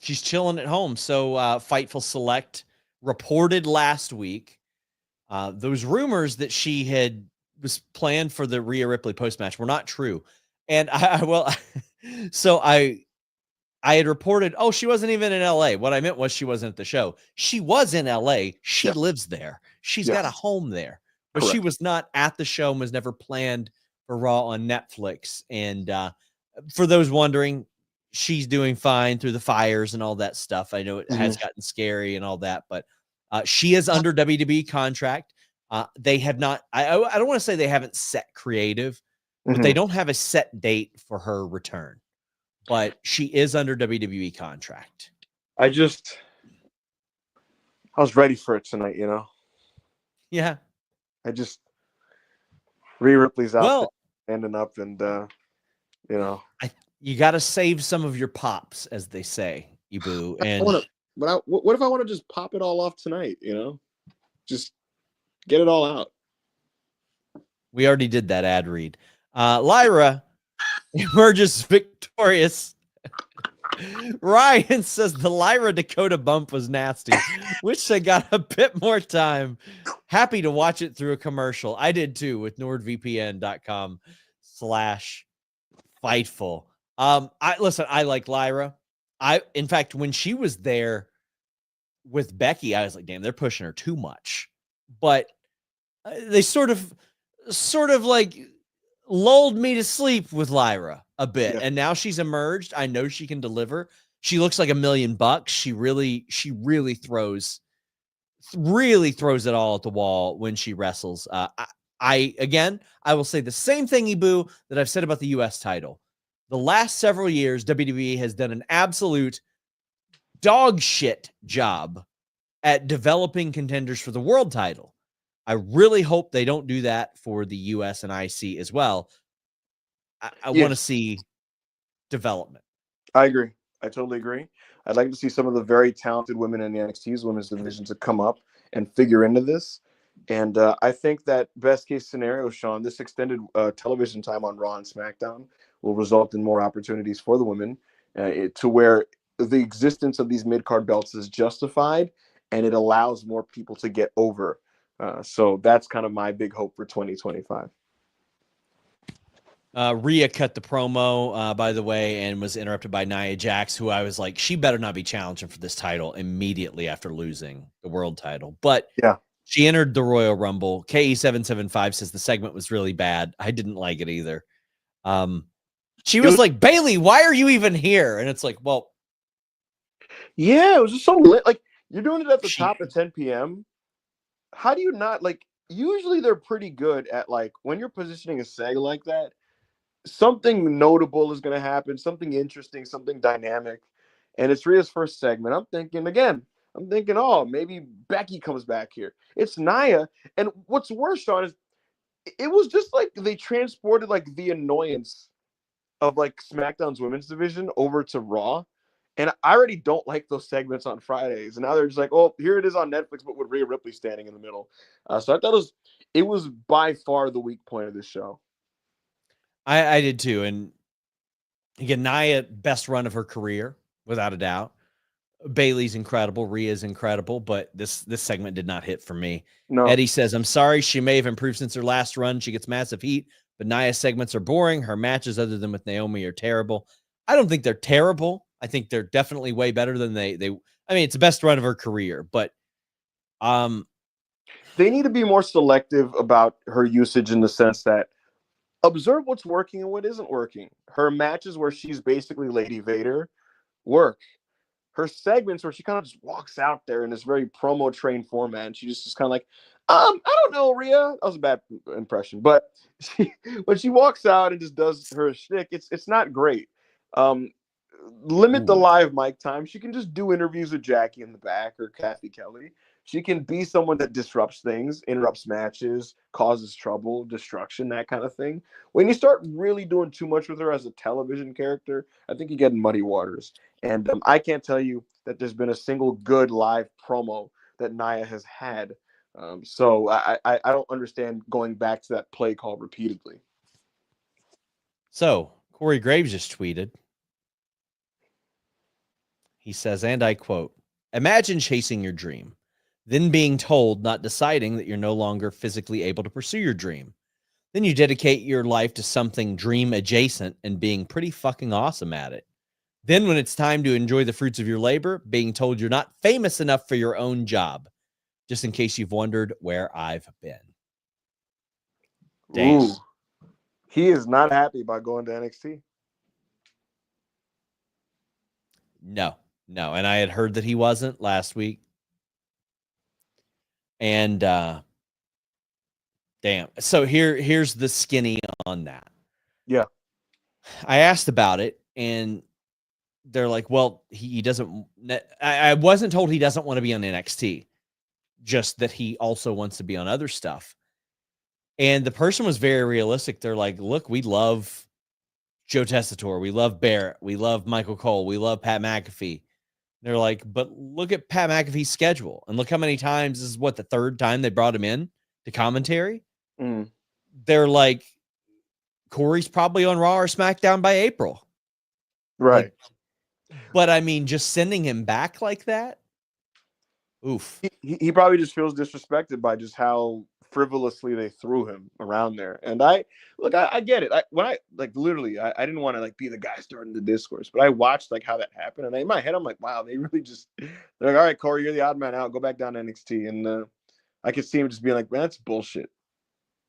She's chilling at home. So Fightful Select reported last week those rumors that she was planned for the Rhea Ripley post-match were not true. And I had reported, oh, she wasn't even in LA. What I meant was she wasn't at the show. She was in LA. She lives there. She's got a home there, but she was not at the show and was never planned for Raw on Netflix. And for those wondering, she's doing fine through the fires and all that stuff. I know it has gotten scary and all that, but she is under WWE contract. They have not, I don't want to say they haven't set creative, but they don't have a set date for her return. But she is under WWE contract. I was ready for it tonight, you know? Yeah. Rhea Ripley's out Well, there standing up, and you know, you got to save some of your pops, as they say, Ibou. And what if I want to just pop it all off tonight? You know, just get it all out. We already did that ad read. Lyra emerges victorious. Ryan says the Lyra Dakota bump was nasty. Wish I got a bit more time. Happy to watch it through a commercial. I did too with NordVPN.com/Fightful. I like Lyra. In fact, when she was there with Becky, I was like, damn, they're pushing her too much. But they sort of like lulled me to sleep with Lyra a bit. Yeah. And now she's emerged. I know she can deliver. She looks like $1 million. She really throws it all at the wall when she wrestles. I will say the same thing, Ibou, that I've said about the US title. The last several years, WWE has done an absolute dog shit job at developing contenders for the world title. I really hope they don't do that for the US and IC as well. I want to see development. I agree. I totally agree. I'd like to see some of the very talented women in the NXT's women's division to come up and figure into this. And I think that best case scenario, Sean, this extended television time on Raw and SmackDown will result in more opportunities for the women to where the existence of these mid-card belts is justified and it allows more people to get over. So that's kind of my big hope for 2025. Rhea cut the promo, by the way, and was interrupted by Nia Jax, who I was like, she better not be challenging for this title immediately after losing the world title. But yeah, she entered the Royal Rumble. KE775 says the segment was really bad. I didn't like it either. She was like, Bayley, why are you even here? And it's like, well, yeah, it was just so lit. Like, you're doing it at the top at 10 p.m. How do you not, like, usually they're pretty good at, like, when you're positioning a seg like that, something notable is going to happen, something interesting, something dynamic. And it's Rhea's first segment. I'm thinking, oh, maybe Becky comes back here. It's Nia. And what's worse, Sean, is it was just like they transported, like, the annoyance of, like, SmackDown's women's division over to Raw. And I already don't like those segments on Fridays. And now they're just like, oh, here it is on Netflix, but with Rhea Ripley standing in the middle. So I thought it was by far the weak point of this show. I did too. And again, Nia, best run of her career, without a doubt. Bayley's incredible. Rhea's incredible, but this segment did not hit for me. No. Eddie says, I'm sorry. She may have improved since her last run. She gets massive heat, but Nia's segments are boring. Her matches, other than with Naomi, are terrible. I don't think they're terrible. I think they're definitely way better than I mean, it's the best run of her career, but they need to be more selective about her usage in the sense that observe what's working and what isn't working. Her matches where she's basically Lady Vader work. Her segments where she kind of just walks out there in this very promo train format, and she just kind of like, I don't know, Rhea. That was a bad impression, but when she walks out and just does her shtick, it's not great. Limit the live mic time. She can just do interviews with Jackie in the back or Kathy Kelly. She can be someone that disrupts things, interrupts matches, causes trouble, destruction, that kind of thing. When you start really doing too much with her as a television character, I think you get in muddy waters. And I can't tell you that there's been a single good live promo that Nia has had. So I don't understand going back to that play call repeatedly. So Cory Graves just tweeted. He says, and I quote, imagine chasing your dream, then being told, not deciding that you're no longer physically able to pursue your dream. Then you dedicate your life to something dream adjacent and being pretty fucking awesome at it. Then when it's time to enjoy the fruits of your labor, being told you're not famous enough for your own job. Just in case you've wondered where I've been. Damn. Ooh, he is not happy about going to NXT. No. And I had heard that he wasn't last week. And damn. So here's the skinny on that. Yeah. I asked about it, and they're like, well, he doesn't. I wasn't told he doesn't want to be on NXT. just that he also wants to be on other stuff. And the person was very realistic. They're like, look, we love Joe Tessitore. We love Barrett. We love Michael Cole. We love Pat McAfee. They're like, but look at Pat McAfee's schedule and look how many times, this is what, the third time they brought him in to commentary. They're like, Corey's probably on Raw or SmackDown by April. Right. Like, but I mean, just sending him back like that. Oof. He probably just feels disrespected by just how frivolously they threw him around there. And I get it. I didn't want to like be the guy starting the discourse, but I watched like how that happened. And in my head, I'm like, wow, they're like, all right, Corey, you're the odd man out. Go back down to NXT. And I could see him just being like, man, that's bullshit.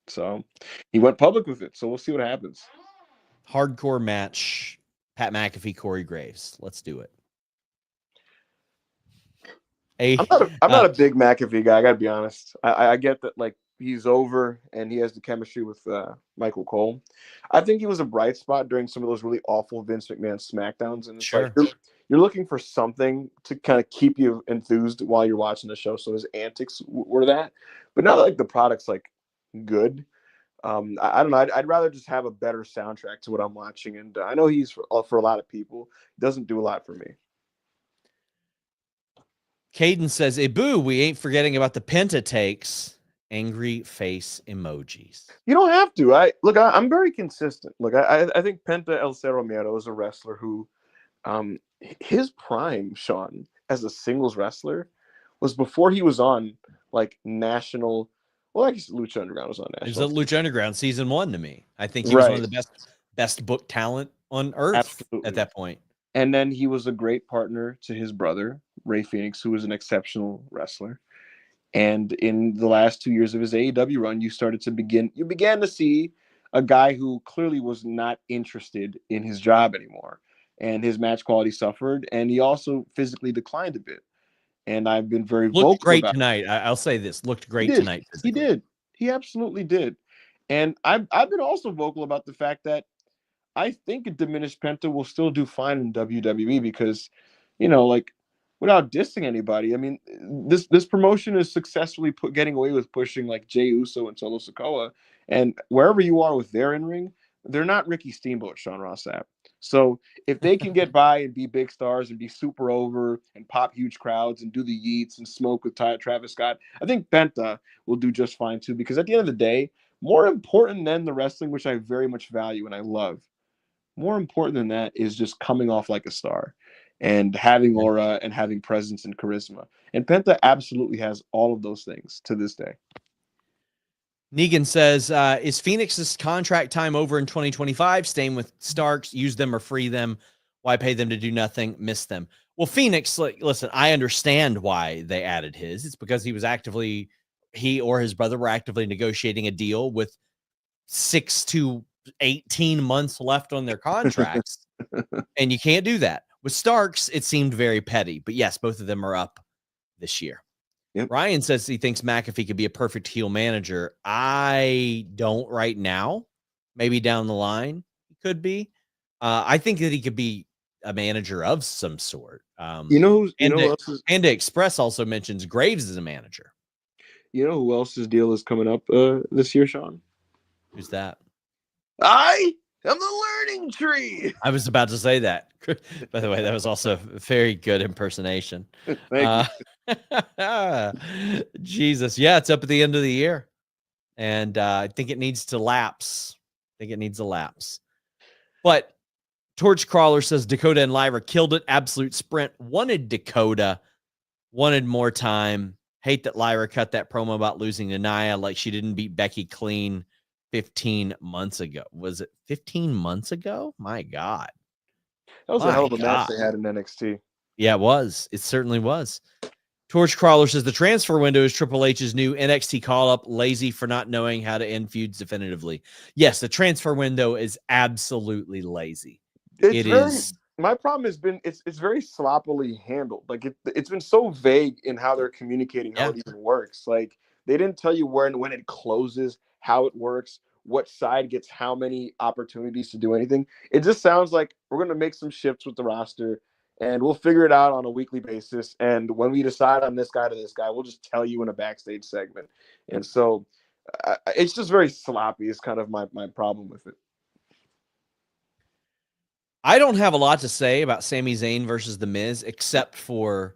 So he went public with it. So we'll see what happens. Hardcore match. Pat McAfee, Cory Graves. Let's do it. I'm not a big McAfee guy. I gotta be honest. I get that like he's over and he has the chemistry with Michael Cole. I think he was a bright spot during some of those really awful Vince McMahon SmackDowns. And it's like you're looking for something to kind of keep you enthused while you're watching the show. So his antics were that, but now that like the product's like good. I don't know. I'd rather just have a better soundtrack to what I'm watching. And I know he's for a lot of people. He doesn't do a lot for me. Caden says, Ibou, we ain't forgetting about the Penta takes. Angry face emojis. You don't have to. I'm very consistent. Look, I think Penta El Ser Romero is a wrestler who, his prime, Sean, as a singles wrestler, was before he was on like national. Well, I guess Lucha Underground was on national. It was a Lucha Underground season 1 to me. I think he was one of the best booked talent on earth at that point. And then he was a great partner to his brother, Ray Phoenix, who was an exceptional wrestler. And in the last 2 years of his AEW run, you began to see a guy who clearly was not interested in his job anymore. And his match quality suffered. And he also physically declined a bit. And I've been very vocal about it. Looked great tonight. I'll say this. Looked great tonight. Physically. He did. He absolutely did. And I've been also vocal about the fact that I think a diminished Penta will still do fine in WWE because, like, without dissing anybody, I mean, this promotion is successfully getting away with pushing like Jey Uso and Solo Sikoa, and wherever you are with their in-ring, they're not Ricky Steamboat, Sean Ross Sapp. So if they can get by and be big stars and be super over and pop huge crowds and do the yeets and smoke with Travis Scott, I think Penta will do just fine too. Because at the end of the day, more important than the wrestling, which I very much value and I love, more important than that is just coming off like a star and having aura and having presence and charisma. And Penta absolutely has all of those things to this day. Negan says, is Phoenix's contract time over in 2025? Staying with Starks, use them or free them? Why pay them to do nothing? Miss them. Well, Phoenix, listen, I understand why they added his. It's because he or his brother were actively negotiating a deal with 6 to 18 months left on their contracts. And you can't do that. With Starks, it seemed very petty. But yes, both of them are up this year. Yep. Ryan says he thinks McAfee could be a perfect heel manager. I don't right now. Maybe down the line he could be. I think that he could be a manager of some sort. Panda Express also mentions Graves as a manager. You know who else's deal is coming up this year, Sean? Who's that? I am the learning tree. I was about to say that. By the way, that was also a very good impersonation. Thank you. Jesus. Yeah, it's up at the end of the year. And I think it needs to lapse. But Torchcrawler says Dakota and Lyra killed it. Absolute sprint. Wanted Dakota. Wanted more time. Hate that Lyra cut that promo about losing to Nia like she didn't beat Becky clean 15 months ago. Was it 15 months ago? My God. That was a hell of a match they had in NXT. Yeah, it was. It certainly was. Torchcrawler says the transfer window is Triple H's new NXT call-up, lazy for not knowing how to end feuds definitively. Yes, the transfer window is absolutely lazy. My problem has been it's very sloppily handled. Like it's been so vague in how they're communicating how it even works. Like they didn't tell you when it closes, how it works, what side gets how many opportunities to do anything. It just sounds like we're going to make some shifts with the roster and we'll figure it out on a weekly basis. And when we decide on this guy to this guy, we'll just tell you in a backstage segment. And so it's just very sloppy. Is kind of my problem with it. I don't have a lot to say about Sami Zayn versus The Miz, except for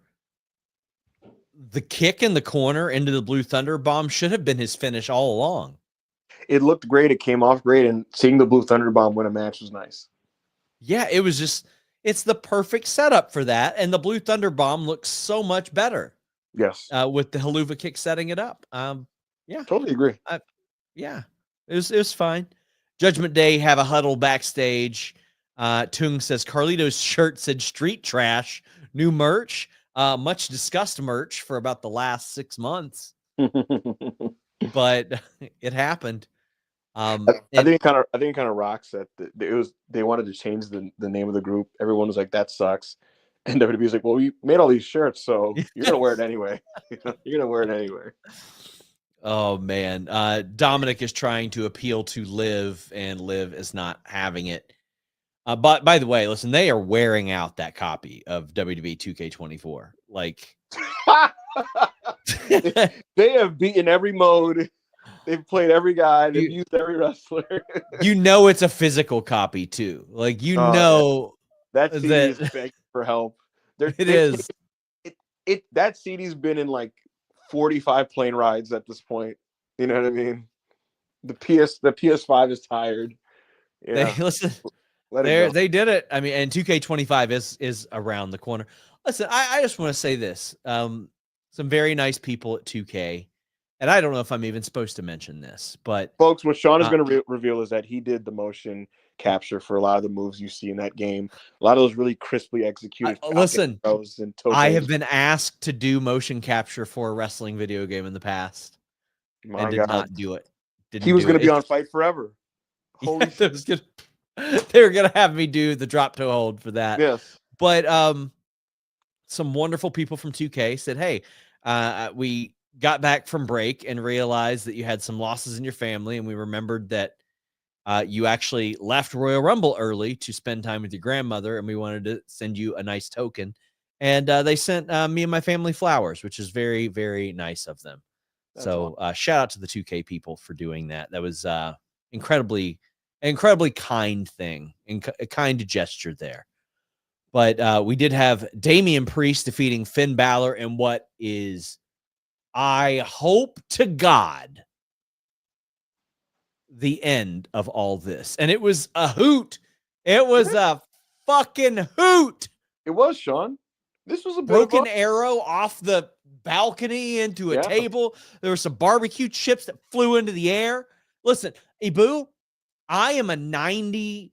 the kick in the corner into the Blue Thunder Bomb should have been his finish all along. It looked great. It came off great. And seeing the Blue Thunder Bomb win a match was nice. Yeah, it was just, it's the perfect setup for that. And the Blue Thunder Bomb looks so much better. Yes. With the Helluva Kick setting it up. Yeah. Totally agree. Yeah, it was fine. Judgment Day have a huddle backstage. Tung says Carlito's shirt said street trash. New merch, much discussed merch for about the last 6 months. But it happened. I think it kind of rocks that they wanted to change the name of the group. Everyone was like, that sucks. And WWE was like, well, we made all these shirts, so you're gonna wear it anyway. You're gonna wear it anyway. Oh man. Dominic is trying to appeal to Liv, and Liv is not having it. But by the way, listen, they are wearing out that copy of WWE 2K24. Like they have beaten every mode. They've played every guy. They've used every wrestler. You know it's a physical copy too. Like that CD is begging for help. That CD's been in like 45 plane rides at this point. You know what I mean? The PS5 is tired. Yeah. They did it. I mean, and 2K25 is around the corner. Listen, I just want to say this. Some very nice people at 2K. And I don't know if I'm even supposed to mention this, but folks, what Sean is going to reveal is that he did the motion capture for a lot of the moves you see in that game. A lot of those really crisply executed. Listen, I have been asked to do motion capture for a wrestling video game in the past, and did not do it. He was going to be on Fight Forever. Holy shit. They were going to have me do the drop toe hold for that. Yes, but some wonderful people from 2K said, "Hey, we got back from break and realized that you had some losses in your family, and we remembered that you actually left Royal Rumble early to spend time with your grandmother, and we wanted to send you a nice token." And they sent me and my family flowers, which is very, very nice of them. That's awesome. Shout out to the 2K people for doing that. That was incredibly kind thing and a kind gesture there. But we did have Damian Priest defeating Finn Balor in what is, I hope to God, the end of all this. And it was a hoot. It was a fucking hoot. It was, Sean. This was a broken arrow off the balcony into a table. There were some barbecue chips that flew into the air. Listen, Ibou, I am a mid-90s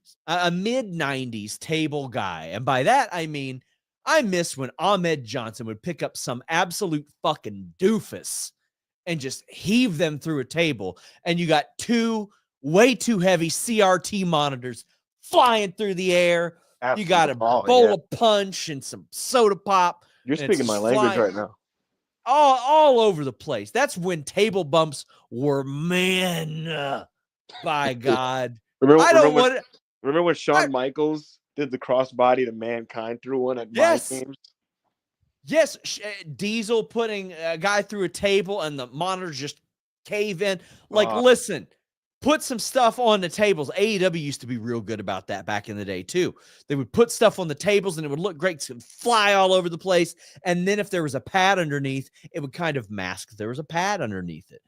table guy. And by that, I mean, I miss when Ahmed Johnson would pick up some absolute fucking doofus and just heave them through a table. And you got two way too heavy CRT monitors flying through the air. Absolutely. You got a bowl of punch and some soda pop. You're speaking my language right now. All over the place. That's when table bumps were man. By God. Remember when Shawn Michaels did the crossbody to Mankind through one at my games? Yes, Diesel putting a guy through a table and the monitors just cave in. Like, listen, put some stuff on the tables. AEW used to be real good about that back in the day, too. They would put stuff on the tables and it would look great. It would fly all over the place. And then if there was a pad underneath, it would kind of mask there was a pad underneath it.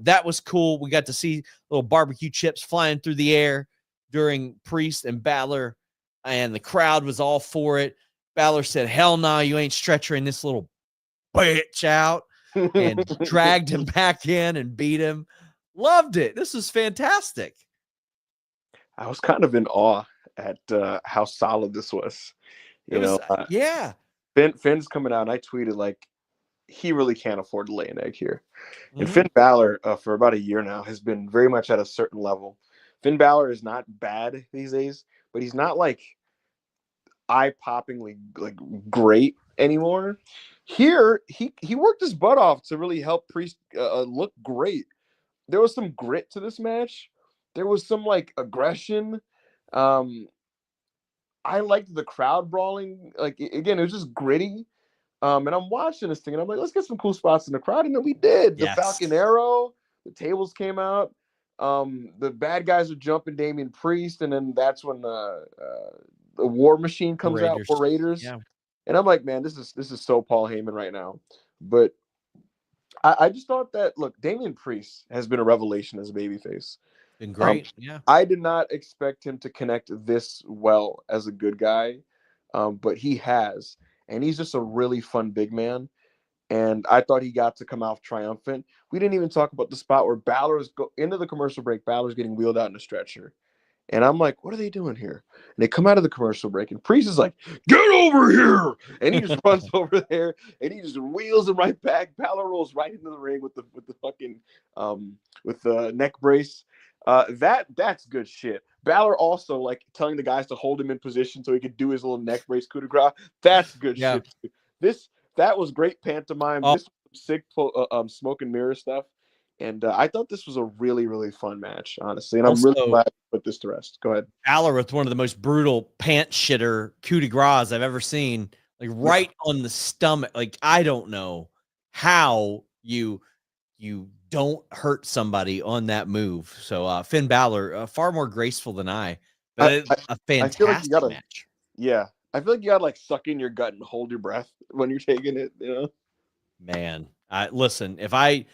That was cool. We got to see little barbecue chips flying through the air during Priest and Balor, and the crowd was all for it. Balor said, "Hell no, you ain't stretching this little bitch out," and dragged him back in and beat him. Loved it. This was fantastic. I was kind of in awe at how solid this was. Finn's coming out, and I tweeted like, he really can't afford to lay an egg here. Mm-hmm. And Finn Balor, for about a year now, has been very much at a certain level. Finn Balor is not bad these days, but he's not like eye-poppingly like great anymore. Here, he worked his butt off to really help Priest look great. There was some grit to this match. There was some like aggression. I I liked the crowd brawling. Like, again, it was just gritty. And I'm watching this thing, and I'm like, let's get some cool spots in the crowd. And then we did. The Falcon Arrow, the tables came out. The bad guys are jumping Damian Priest, and then that's when the War Machine comes out for Raiders. Yeah. And I'm like, man, this is so Paul Heyman right now. But I just thought that, look, Damian Priest has been a revelation as a babyface. Been great. Yeah. I did not expect him to connect this well as a good guy, but he has. And he's just a really fun big man. And I thought he got to come out triumphant. We didn't even talk about the spot where Balor's into the commercial break. Balor's getting wheeled out in a stretcher. And I'm like, what are they doing here? And they come out of the commercial break, and Priest is like, get over here. And he just runs over there, and he just wheels him right back. Balor rolls right into the ring with the fucking with the neck brace. That's good shit. Balor also like telling the guys to hold him in position so he could do his little neck brace coup de grace. That's good shit. That was great pantomime. This was sick smoke and mirror stuff. And I thought this was a really, really fun match, honestly. And also, I'm really glad to put this to rest. Go ahead. Balor with one of the most brutal pant shitter coup de grace I've ever seen. Like right on the stomach. Like, I don't know how you don't hurt somebody on that move. So Finn Balor, far more graceful than I. But a fantastic match. Yeah. I feel like you gotta like suck in your gut and hold your breath when you're taking it, you know? Man, listen, if I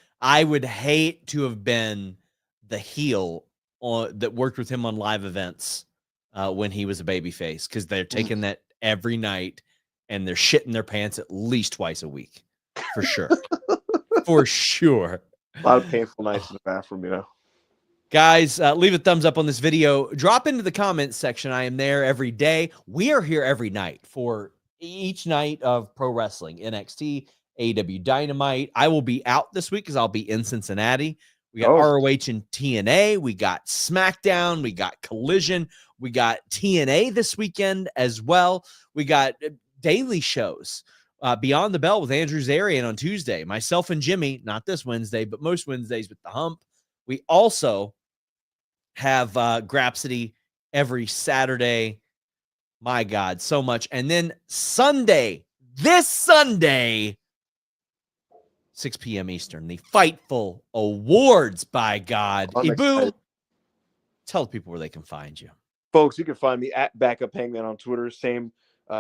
would hate to have been the heel that worked with him on live events when he was a babyface, because they're taking that every night and they're shitting their pants at least twice a week. For sure. For sure. A lot of painful nights in the bathroom, you know. Guys, leave a thumbs up on this video. Drop into the comments section. I am there every day. We are here every night for each night of pro wrestling, NXT, AEW Dynamite. I will be out this week because I'll be in Cincinnati. We got ROH and TNA. We got SmackDown. We got Collision. We got TNA this weekend as well. We got daily shows. Beyond the Bell with Andrew Zarian on Tuesday. Myself and Jimmy, not this Wednesday, but most Wednesdays with the Hump. We also have Grapsity every Saturday. My God, so much. And then Sunday, this Sunday, 6 p.m. Eastern, the Fightful Awards, by God. Ibou, tell the people where they can find you. Folks, you can find me at Backup Hangman on Twitter, same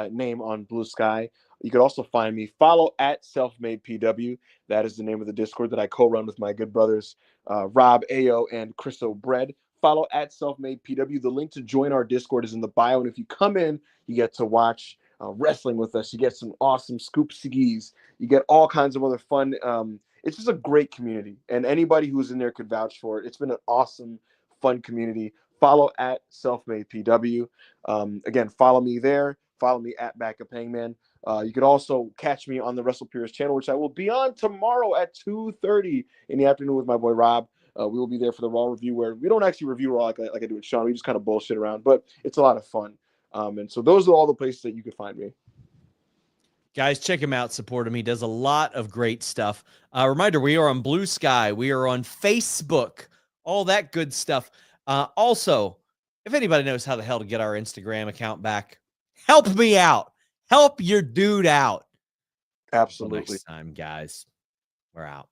name on Blue Sky. You can also find me, follow at Selfmade PW. That is the name of the Discord that I co-run with my good brothers, Rob Ayo and Chris O'Bread. Follow at Selfmade PW. The link to join our Discord is in the bio. And if you come in, you get to watch wrestling with us. You get some awesome scoop skis. You get all kinds of other fun. It's just a great community. And anybody who's in there could vouch for it. It's been an awesome, fun community. Follow at Selfmade PW. Again, follow me there. Follow me at Backup Hangman. You can also catch me on the WrestlePeers channel, which I will be on tomorrow at 2:30 in the afternoon with my boy Rob. We will be there for the Raw review, where we don't actually review Raw like I do with Sean. We just kind of bullshit around, but it's a lot of fun. And so those are all the places that you can find me. Guys, check him out. Support him. He does a lot of great stuff. Reminder, we are on Blue Sky. We are on Facebook. All that good stuff. Also, if anybody knows how the hell to get our Instagram account back, help me out. Help your dude out. Absolutely. Until next time, guys. We're out.